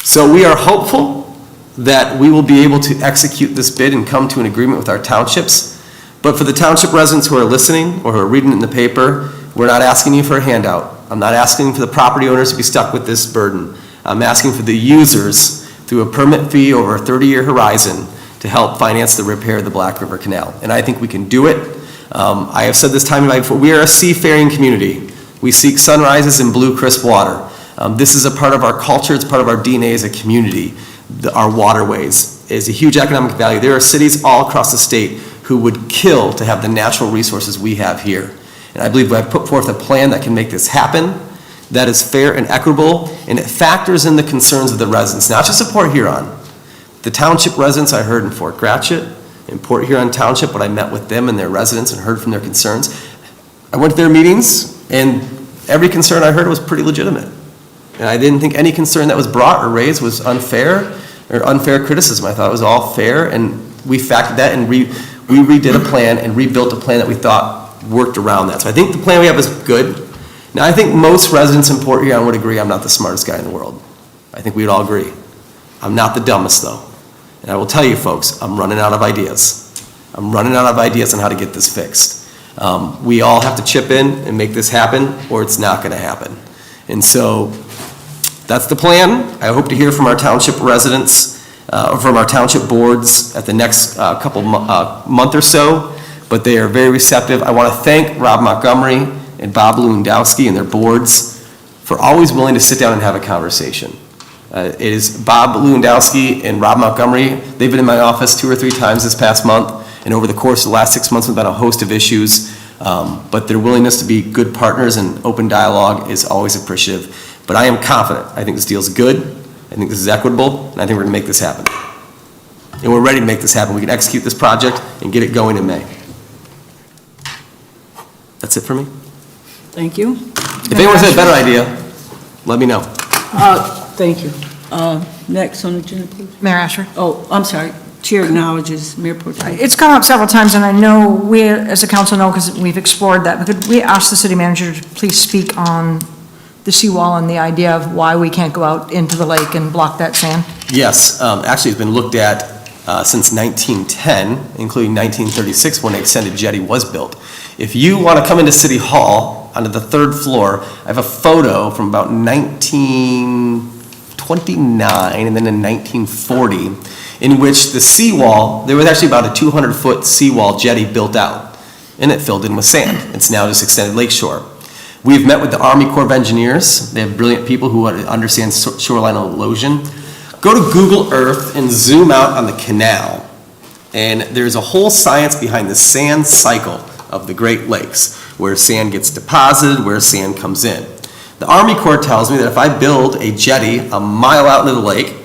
So we are hopeful that we will be able to execute this bid and come to an agreement with our townships. But for the township residents who are listening or who are reading it in the paper, we're not asking you for a handout. I'm not asking for the property owners to be stuck with this burden. I'm asking for the users through a permit fee over a 30-year horizon to help finance the repair of the Black River Canal. And I think we can do it. I have said this time and time before, we are a seafaring community. We seek sunrises and blue, crisp water. This is a part of our culture, it's part of our DNA as a community. Our waterways is a huge economic value. There are cities all across the state who would kill to have the natural resources we have here. And I believe I've put forth a plan that can make this happen, that is fair and equitable, and it factors in the concerns of the residents, not just of Port Huron. The township residents I heard in Fort Gratiot, in Port Huron Township, when I met with them and their residents and heard from their concerns. I went to their meetings, and every concern I heard was pretty legitimate. And I didn't think any concern that was brought or raised was unfair or unfair criticism. I thought it was all fair, and we factored that and we redid a plan and rebuilt a plan that we thought worked around that. So I think the plan we have is good. Now, I think most residents in Port Huron would agree I'm not the smartest guy in the world. I think we'd all agree. I'm not the dumbest, though. And I will tell you, folks, I'm running out of ideas. I'm running out of ideas on how to get this fixed. We all have to chip in and make this happen, or it's not going to happen. And so that's the plan. I hope to hear from our township residents, or from our township boards at the next month or so, but they are very receptive. I want to thank Rob Montgomery and Bob Lewandowski and their boards for always willing to sit down and have a conversation. It is Bob Lewandowski and Rob Montgomery. They've been in my office 2 or 3 times this past month, and over the course of the last 6 months, we've had a host of issues, but their willingness to be good partners and open dialogue is always appreciative. But I am confident. I think this deal is good. I think this is equitable, and I think we're going to make this happen. And we're ready to make this happen. We can execute this project and get it going in May. That's it for me. Thank you. If anyone has a better idea, let me know. Thank you. Next on the agenda, please. Mayor Asher. Oh, I'm sorry. Chair acknowledges Mayor Pro Tem. It's come up several times, and I know we, as a council, know because we've explored that. But could we ask the city manager to please speak on the seawall and the idea of why we can't go out into the lake and block that sand? Yes, actually, it's been looked at since 1910, including 1936, when the extended jetty was built. If you want to come into City Hall, onto the third floor, I have a photo from about 1929 and then in 1940, in which the seawall, there was actually about a 200-foot seawall jetty built out, and it filled in with sand. It's now just extended lakeshore. We've met with the Army Corps of Engineers. They have brilliant people who understand shoreline erosion. Go to Google Earth and zoom out on the canal, and there's a whole science behind the sand cycle of the Great Lakes, where sand gets deposited, where sand comes in. The Army Corps tells me that if I build a jetty a mile out into the lake,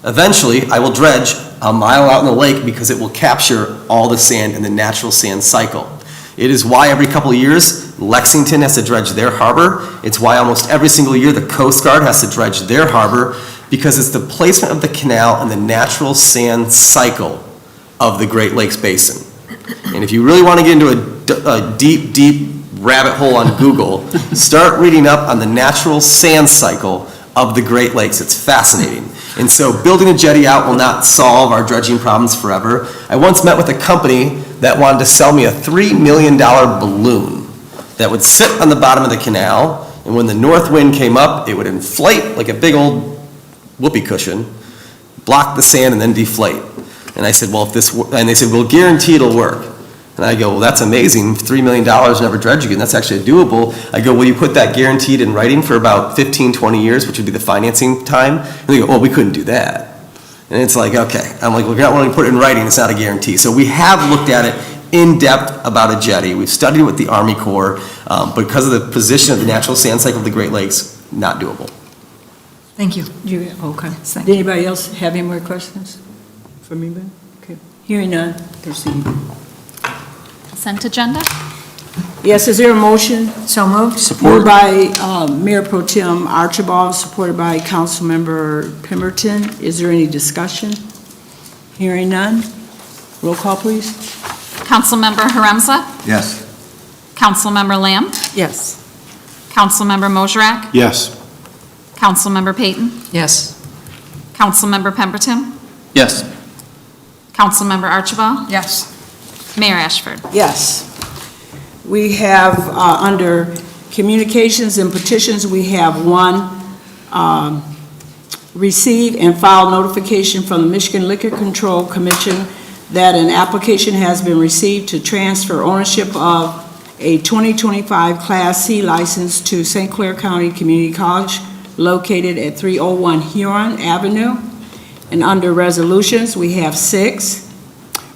eventually I will dredge a mile out in the lake because it will capture all the sand in the natural sand cycle. It is why every couple of years Lexington has to dredge their harbor. It's why almost every single year the Coast Guard has to dredge their harbor, because it's the placement of the canal and the natural sand cycle of the Great Lakes Basin. And if you really want to get into a deep, deep rabbit hole on Google, start reading up on the natural sand cycle of the Great Lakes. It's fascinating. And so building a jetty out will not solve our dredging problems forever. I once met with a company that wanted to sell me a $3 million balloon that would sit on the bottom of the canal, and when the north wind came up, it would inflate like a big old whoopee cushion, block the sand, and then deflate. And I said, well, and they said, we'll guarantee it'll work. And I go, well, that's amazing, $3 million never dredge again, that's actually doable. I go, will you put that guaranteed in writing for about 15, 20 years, which would be the financing time? And they go, oh, we couldn't do that. And it's like, okay. I'm like, well, if you're not willing to put it in writing, it's not a guarantee. So we have looked at it in depth about a jetty. We've studied it with the Army Corps, but because of the position of the natural sand cycle of the Great Lakes, not doable. Thank you. Okay. Did anybody else have any more questions for me, Ben? Okay. Hearing none, proceed. Consent agenda? Yes, is there a motion? So moved. Moved by Mayor Pro Tem Archibald, supported by Councilmember Pemberton. Is there any discussion? Hearing none. Roll call, please. Councilmember Haremza? Yes. Councilmember Lamb? Yes. Councilmember Mosrak? Yes. Councilmember Payton? Yes. Councilmember Pemberton? Yes. Councilmember Archibald? Yes. Mayor Ashford? Yes. We have, under communications and petitions, we have one, receive and file notification from the Michigan Liquor Control Commission that an application has been received to transfer ownership of a 2025 Class C license to St. Clair County Community College located at 301 Huron Avenue. And under resolutions, we have 6.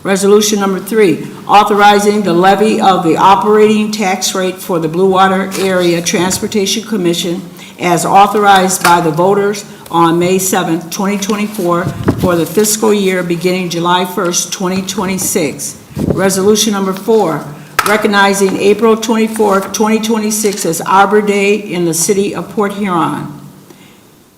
Resolution number 3, authorizing the levy of the operating tax rate for the Blue Water Area Transportation Commission as authorized by the voters on May 7, 2024 for the fiscal year beginning July 1st, 2026. Resolution number 4, recognizing April 24th, 2026 as Arbor Day in the city of Port Huron.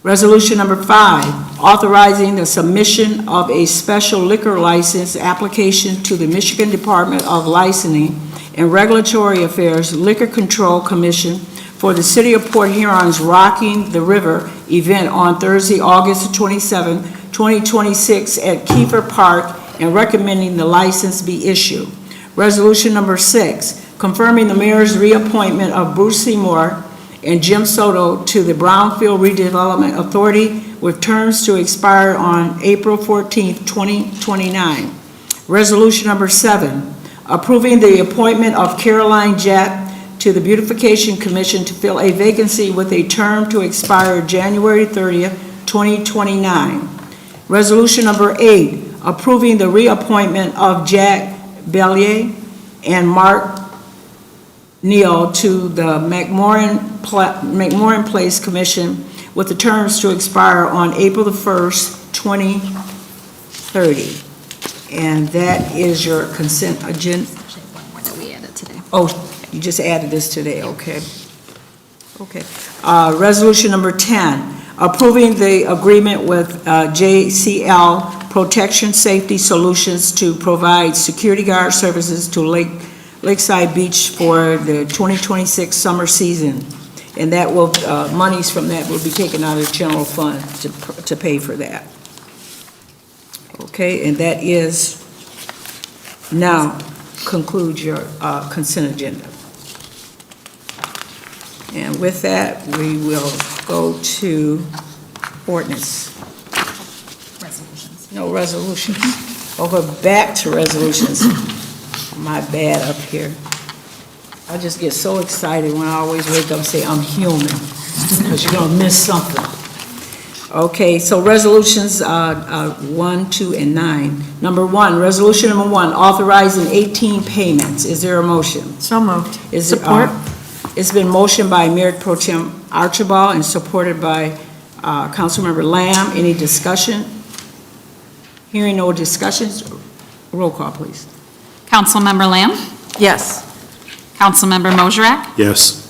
Resolution number 5, authorizing the submission of a special liquor license application to the Michigan Department of Licensing and Regulatory Affairs Liquor Control Commission for the City of Port Huron's Rocking the River event on Thursday, August 27, 2026 at Kiefer Park, and recommending the license be issued. Resolution number 6, confirming the mayor's reappointment of Bruce Seymour and Jim Soto to the Brownfield Redevelopment Authority with terms to expire on April 14, 2029. Resolution number 7, approving the appointment of Caroline Jett to the Beautification Commission to fill a vacancy with a term to expire January 30th, 2029. Resolution number 8, approving the reappointment of Jack Bellier and Mark Neal to the McMorran Place Commission with the terms to expire on April the 1st, 2030. And that is your consent agenda. One more that we added today. Oh, you just added this today, okay. Okay. Resolution number 10, approving the agreement with JCL Protection Safety Solutions to provide security guard services to Lakeside Beach for the 2026 summer season. And that will, monies from that will be taken out of the general fund to pay for that. Okay, and that is, now concludes your consent agenda. And with that, we will go to ordinance. Resolutions. No resolutions. We'll go back to resolutions. My bad up here. I just get so excited when I always wake up and say, I'm human, because you're gonna miss something. Okay, so resolutions 1, 2, and 9. Number 1, resolution number 1, authorizing 18 payments. Is there a motion? So moved. Is it, Support. It's been motioned by Mayor Pro Tem Archibald and supported by Councilmember Lamb. Any discussion? Hearing no discussions, roll call, please. Councilmember Lamb? Yes. Councilmember Mosrak? Yes.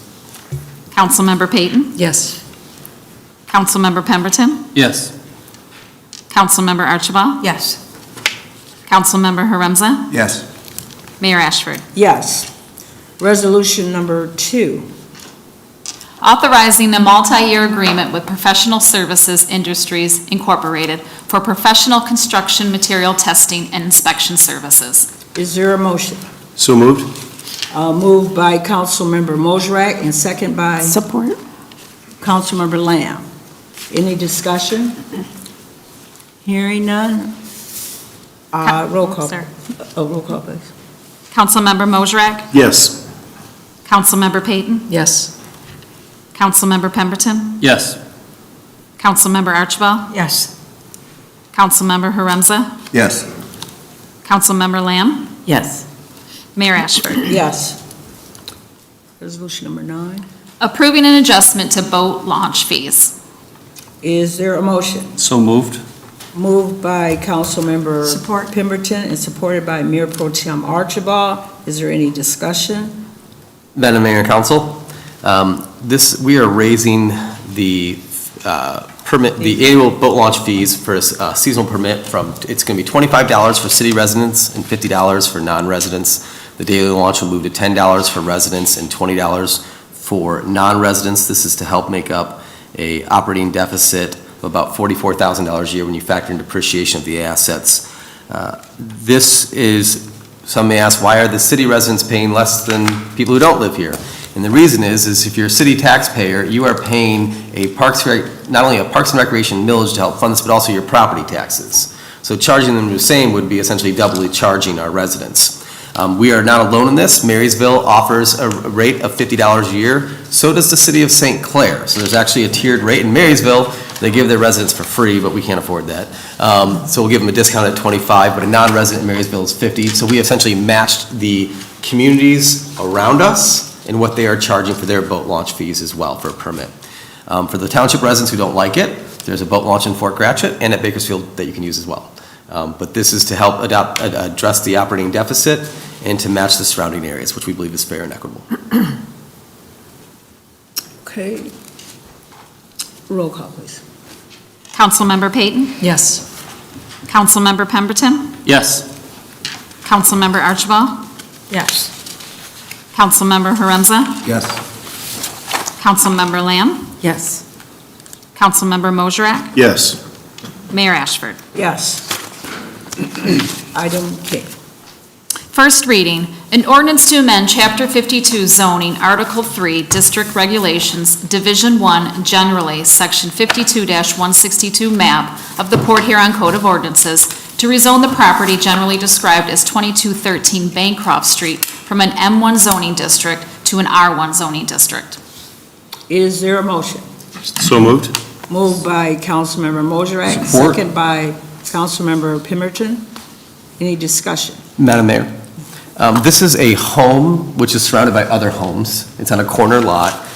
Councilmember Peyton? Yes. Councilmember Pemberton? Yes. Councilmember Archibald? Yes. Councilmember Haremza? Yes. Mayor Ashford? Yes. Resolution number 2. Authorizing a multi-year agreement with Professional Services Industries Incorporated for professional construction material testing and inspection services. Is there a motion? So moved? Moved by Councilmember Mosrak and second by Support. Councilmember Lamb. Any discussion? Hearing none? Roll call. Sorry. Roll call, please. Councilmember Mosrak? Yes. Councilmember Peyton? Yes. Councilmember Pemberton? Yes. Councilmember Archibald? Yes. Councilmember Haremza? Yes. Councilmember Lamb? Yes. Mayor Ashford? Yes. Resolution number 9. Approving an adjustment to boat launch fees. Is there a motion? So moved? Moved by Councilmember Support. Pemberton and supported by Mayor Pro Tem Archibald. Is there any discussion? Madam Mayor and Council, we are raising the permit, the annual boat launch fees for a seasonal permit from, it's going to be $25 for city residents and $50 for non-residents. The daily launch will move to $10 for residents and $20 for non-residents. This is to help make up a operating deficit of about $44,000 a year when you factor in depreciation of the assets. This is, some may ask, why are the city residents paying less than people who don't live here? And the reason is if you're a city taxpayer, you are paying not only a Parks and Recreation millage to help fund this, but also your property taxes. So charging them the same would be essentially doubly charging our residents. We are not alone in this. Marysville offers a rate of $50 a year. So does the city of St. Clair. So there's actually a tiered rate in Marysville. They give their residents for free, but we can't afford that. So we'll give them a discount at 25, but a non-resident in Marysville is 50. So we essentially matched the communities around us and what they are charging for their boat launch fees as well for a permit. For the township residents who don't like it, there's a boat launch in Fort Gratiot and at Bakersfield that you can use as well. But this is to help address the operating deficit and to match the surrounding areas, which we believe is fair and equitable. Okay. Roll call, please. Councilmember Peyton? Yes. Councilmember Pemberton? Yes. Councilmember Archibald? Yes. Councilmember Haremza? Yes. Councilmember Lamb? Yes. Councilmember Mosrak? Yes. Mayor Ashford? Yes. Item K. First reading, an ordinance to amend Chapter 52 zoning, Article 3, District Regulations, Division 1, generally, Section 52-162 map of the Port Huron Code of Ordinances to rezone the property generally described as 2213 Bancroft Street from an M1 zoning district to an R1 zoning district. Is there a motion? So moved? Moved by Councilmember Mosrak, Support. second by Councilmember Pemberton. Any discussion? Madam Mayor, this is a home which is surrounded by other homes. It's on a corner lot.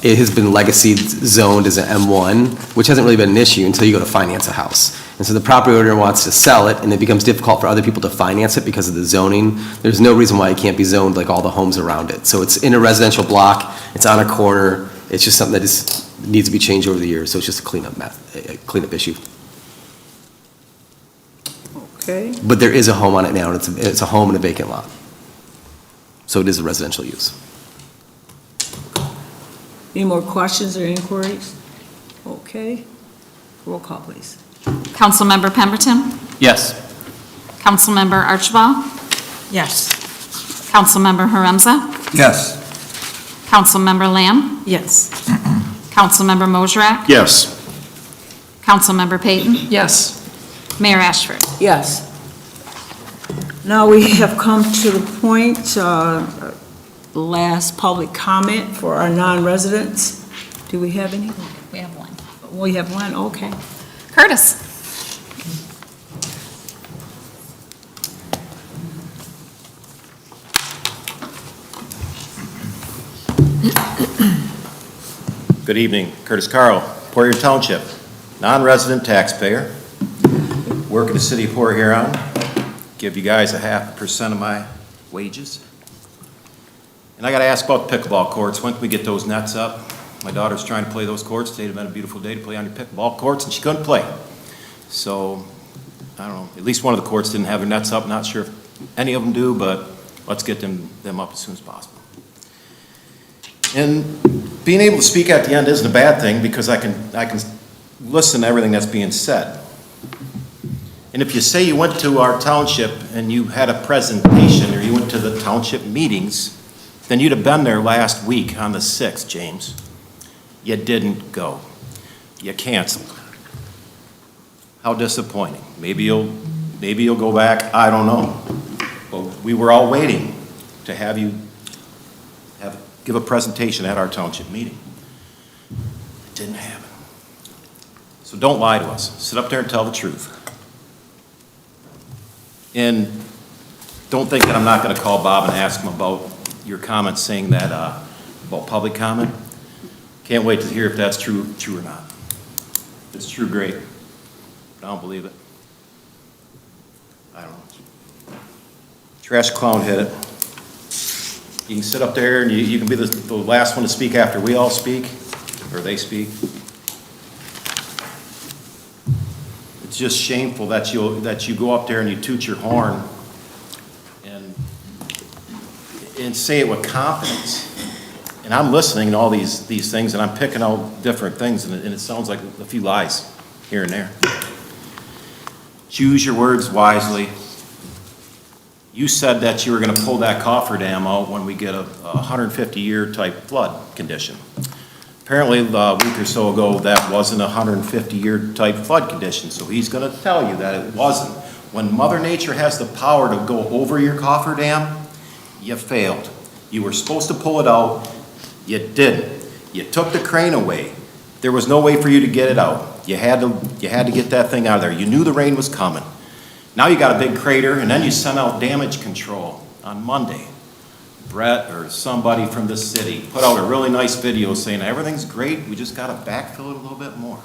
It has been legacy zoned as an M1, which hasn't really been an issue until you go to finance a house. And so the property owner wants to sell it, and it becomes difficult for other people to finance it because of the zoning. There's no reason why it can't be zoned like all the homes around it. So it's in a residential block, it's on a corner, it's just something that needs to be changed over the years, so it's just a cleanup issue. Okay. But there is a home on it now, and it's a home in a vacant lot. So it is a residential use. Any more questions or inquiries? Okay. Roll call, please. Councilmember Pemberton? Yes. Councilmember Archibald? Yes. Councilmember Hurenza? Yes. Councilmember Lamb? Yes. Councilmember Mosrak? Yes. Councilmember Payton? Yes. Mayor Ashford? Yes. Now we have come to the point, last public comment for our non-residents. Do we have any? We have one. We have one, okay. Curtis? Good evening, Curtis Carl, Port Huron Township, non-resident taxpayer, work in the city of Port Huron, give you guys 0.5% of my wages. And I gotta ask about the pickleball courts, when can we get those nets up? My daughter's trying to play those courts, today'd have been a beautiful day to play on your pickleball courts, and she couldn't play. So, I don't know, at least one of the courts didn't have their nets up, not sure if any of them do, but let's get them up as soon as possible. And being able to speak at the end isn't a bad thing because I can listen to everything that's being said. And if you say you went to our township and you had a presentation or you went to the township meetings, then you'd have been there last week on the 6th, James. You didn't go. You canceled. How disappointing. Maybe you'll go back, I don't know. But we were all waiting to have you give a presentation at our township meeting. It didn't happen. So don't lie to us. Sit up there and tell the truth. And don't think that I'm not going to call Bob and ask him about your comments saying that about public comment. Can't wait to hear if that's true or not. If it's true, great. But I don't believe it. I don't know. Trash clown hit it. You can sit up there and you can be the last one to speak after we all speak, or they speak. It's just shameful that you go up there and you toot your horn and say it with confidence. And I'm listening to all these things and I'm picking out different things and it sounds like a few lies here and there. Choose your words wisely. You said that you were going to pull that cofferdam out when we get a 150-year type flood condition. Apparently, a week or so ago, that wasn't a 150-year type flood condition, so he's going to tell you that it wasn't. When Mother Nature has the power to go over your cofferdam, you failed. You were supposed to pull it out, you didn't. You took the crane away. There was no way for you to get it out. You had to get that thing out of there. You knew the rain was coming. Now you got a big crater, and then you sent out damage control on Monday. Brett or somebody from the city put out a really nice video saying everything's great, we just got to backfill it a little bit more.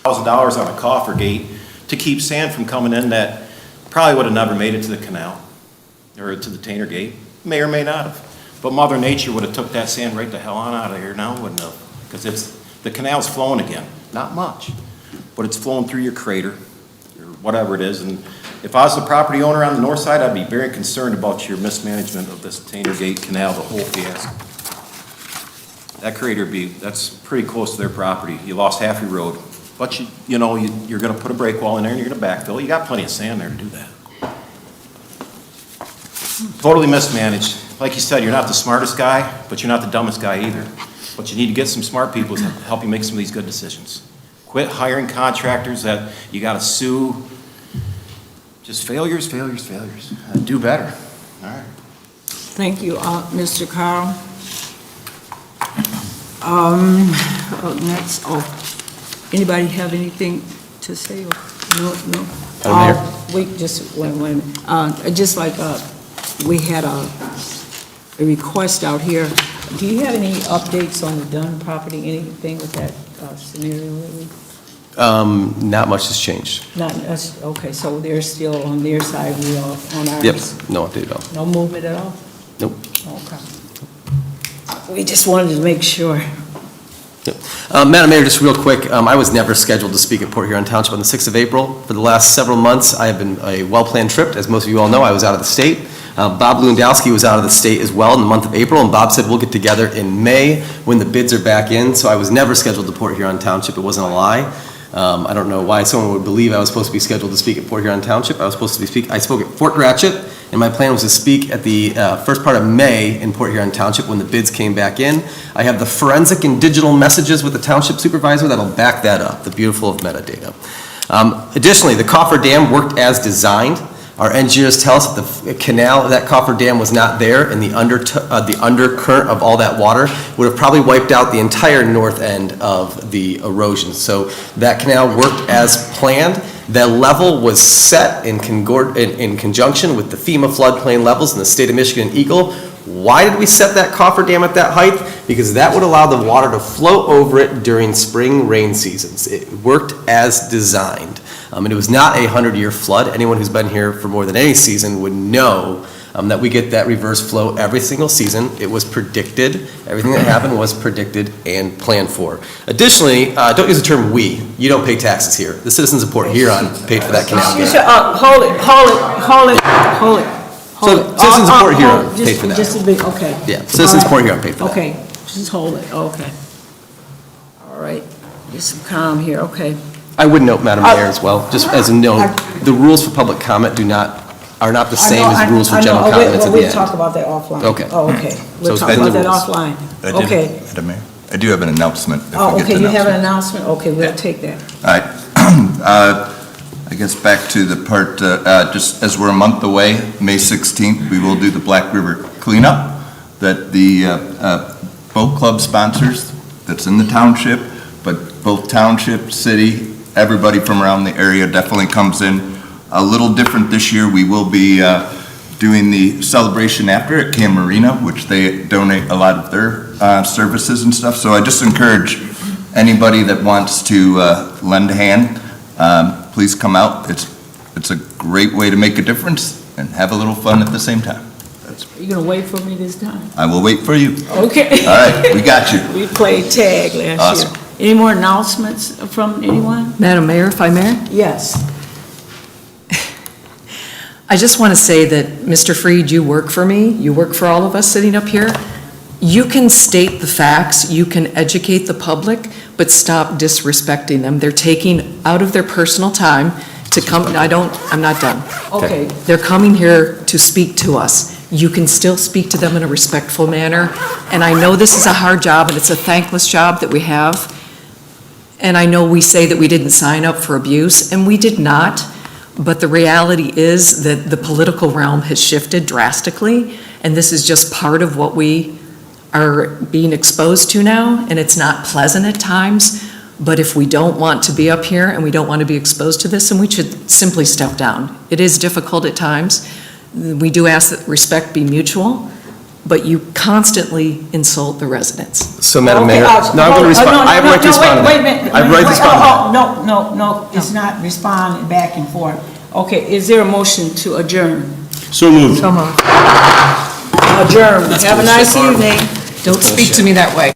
$1,000 on a coffer gate to keep sand from coming in that probably would have never made it to the canal or to the Tainer Gate. May or may not have. But Mother Nature would have took that sand right the hell on out of here now, wouldn't have? Because the canal's flowing again. Not much, but it's flowing through your crater or whatever it is. And if I was the property owner on the north side, I'd be very concerned about your mismanagement of this Tainer Gate Canal, the whole fiasco. That crater that's pretty close to their property. You lost half your road. But you're going to put a break wall in there and you're going to backfill. You got plenty of sand there to do that. Totally mismanaged. Like you said, you're not the smartest guy, but you're not the dumbest guy either. But you need to get some smart people to help you make some of these good decisions. Quit hiring contractors that you got to sue. Just failures. Do better. All right. Thank you, Mr. Carl. Next, anybody have anything to say? No. Wait, just wait a minute. Just like we had a request out here. Do you have any updates on the Dunn property? Anything with that scenario? Not much has changed. Not us. Okay, so they're still on their side. We are on ours. Yep, no update at all. No movement at all. Nope. Okay. We just wanted to make sure. Yep. Madam Mayor, just real quick, I was never scheduled to speak at Port Huron Township on the 6th of April. For the last several months, I have been a well-planned trip. As most of you all know, I was out of the state. Bob Lewandowski was out of the state as well in the month of April, and Bob said we'll get together in May when the bids are back in, so I was never scheduled to Port Huron Township. It wasn't a lie. I don't know why someone would believe I was supposed to be scheduled to speak at Port Huron Township. I spoke at Fort Gratiot, and my plan was to speak at the first part of May in Port Huron Township when the bids came back in. I have the forensic and digital messages with the township supervisor that'll back that up, the beautiful of metadata. Additionally, the coffer dam worked as designed. Our engineers tell us that the canal, that coffer dam was not there, and the undercurrent of all that water would have probably wiped out the entire north end of the erosion. So that canal worked as planned. The level was set in conjunction with the FEMA floodplain levels in the state of Michigan and Eagle. Why did we set that coffer dam at that height? Because that would allow the water to flow over it during spring rain seasons. It worked as designed. And it was not a 100-year flood. Anyone who's been here for more than any season would know that we get that reverse flow every single season. It was predicted. Everything that happened was predicted and planned for. Additionally, don't use the term "we." You don't pay taxes here. The citizens of Port Huron paid for that canal. Hold it. So citizens of Port Huron paid for that. Just a bit, okay. Yeah, citizens of Port Huron paid for that. Okay, just hold it, okay. All right, get some calm here, okay. I would note, Madam Mayor, as well, just as a note, the rules for public comment are not the same as rules for general comments at the We'll end. talk about that offline. Okay. Oh, okay. We'll So talk it's about that rules. offline. Okay. Madam Mayor, I do have an announcement. if we Oh, get okay, the you have an announcement. announcement? Okay, we'll take that. All right. I guess back to the part, just as we're a month away, May 16th, we will do the Black River cleanup that the boat club sponsors, that's in the township, but both township, city, everybody from around the area definitely comes in. A little different this year, we will be doing the celebration after at Cam Marina, which they donate a lot of their services and stuff. So I just encourage anybody that wants to lend a hand, please come out. It's a great way to make a difference and have a little fun at the same time. You gonna wait for me this time? I will wait for you. Okay. All right, we got you. We played tag last Awesome. year. Any more announcements from anyone? Madam Mayor, if I may? Yes. I just want to say that, Mr. Freed, you work for me, you work for all of us sitting up here. You can state the facts, you can educate the public, but stop disrespecting them. They're taking out of their personal time to come, I'm not done. Okay. They're coming here to speak to us. You can still speak to them in a respectful manner. And I know this is a hard job, and it's a thankless job that we have. And I know we say that we didn't sign up for abuse, and we did not. But the reality is that the political realm has shifted drastically, and this is just part of what we are being exposed to now, and it's not pleasant at times. But if we don't want to be up here and we don't want to be exposed to this, then we should simply step down. It is difficult at times. We do ask that respect be mutual, but you constantly insult the residents. So, Madam Okay, Mayor, no, I'm going to respond. I have a right to respond to that. Wait a minute. I have a right to respond to that. No, it's not respond back and forth. Okay, is there a motion to adjourn? So moved. Adjourn. Have a nice evening. Don't speak to me that way.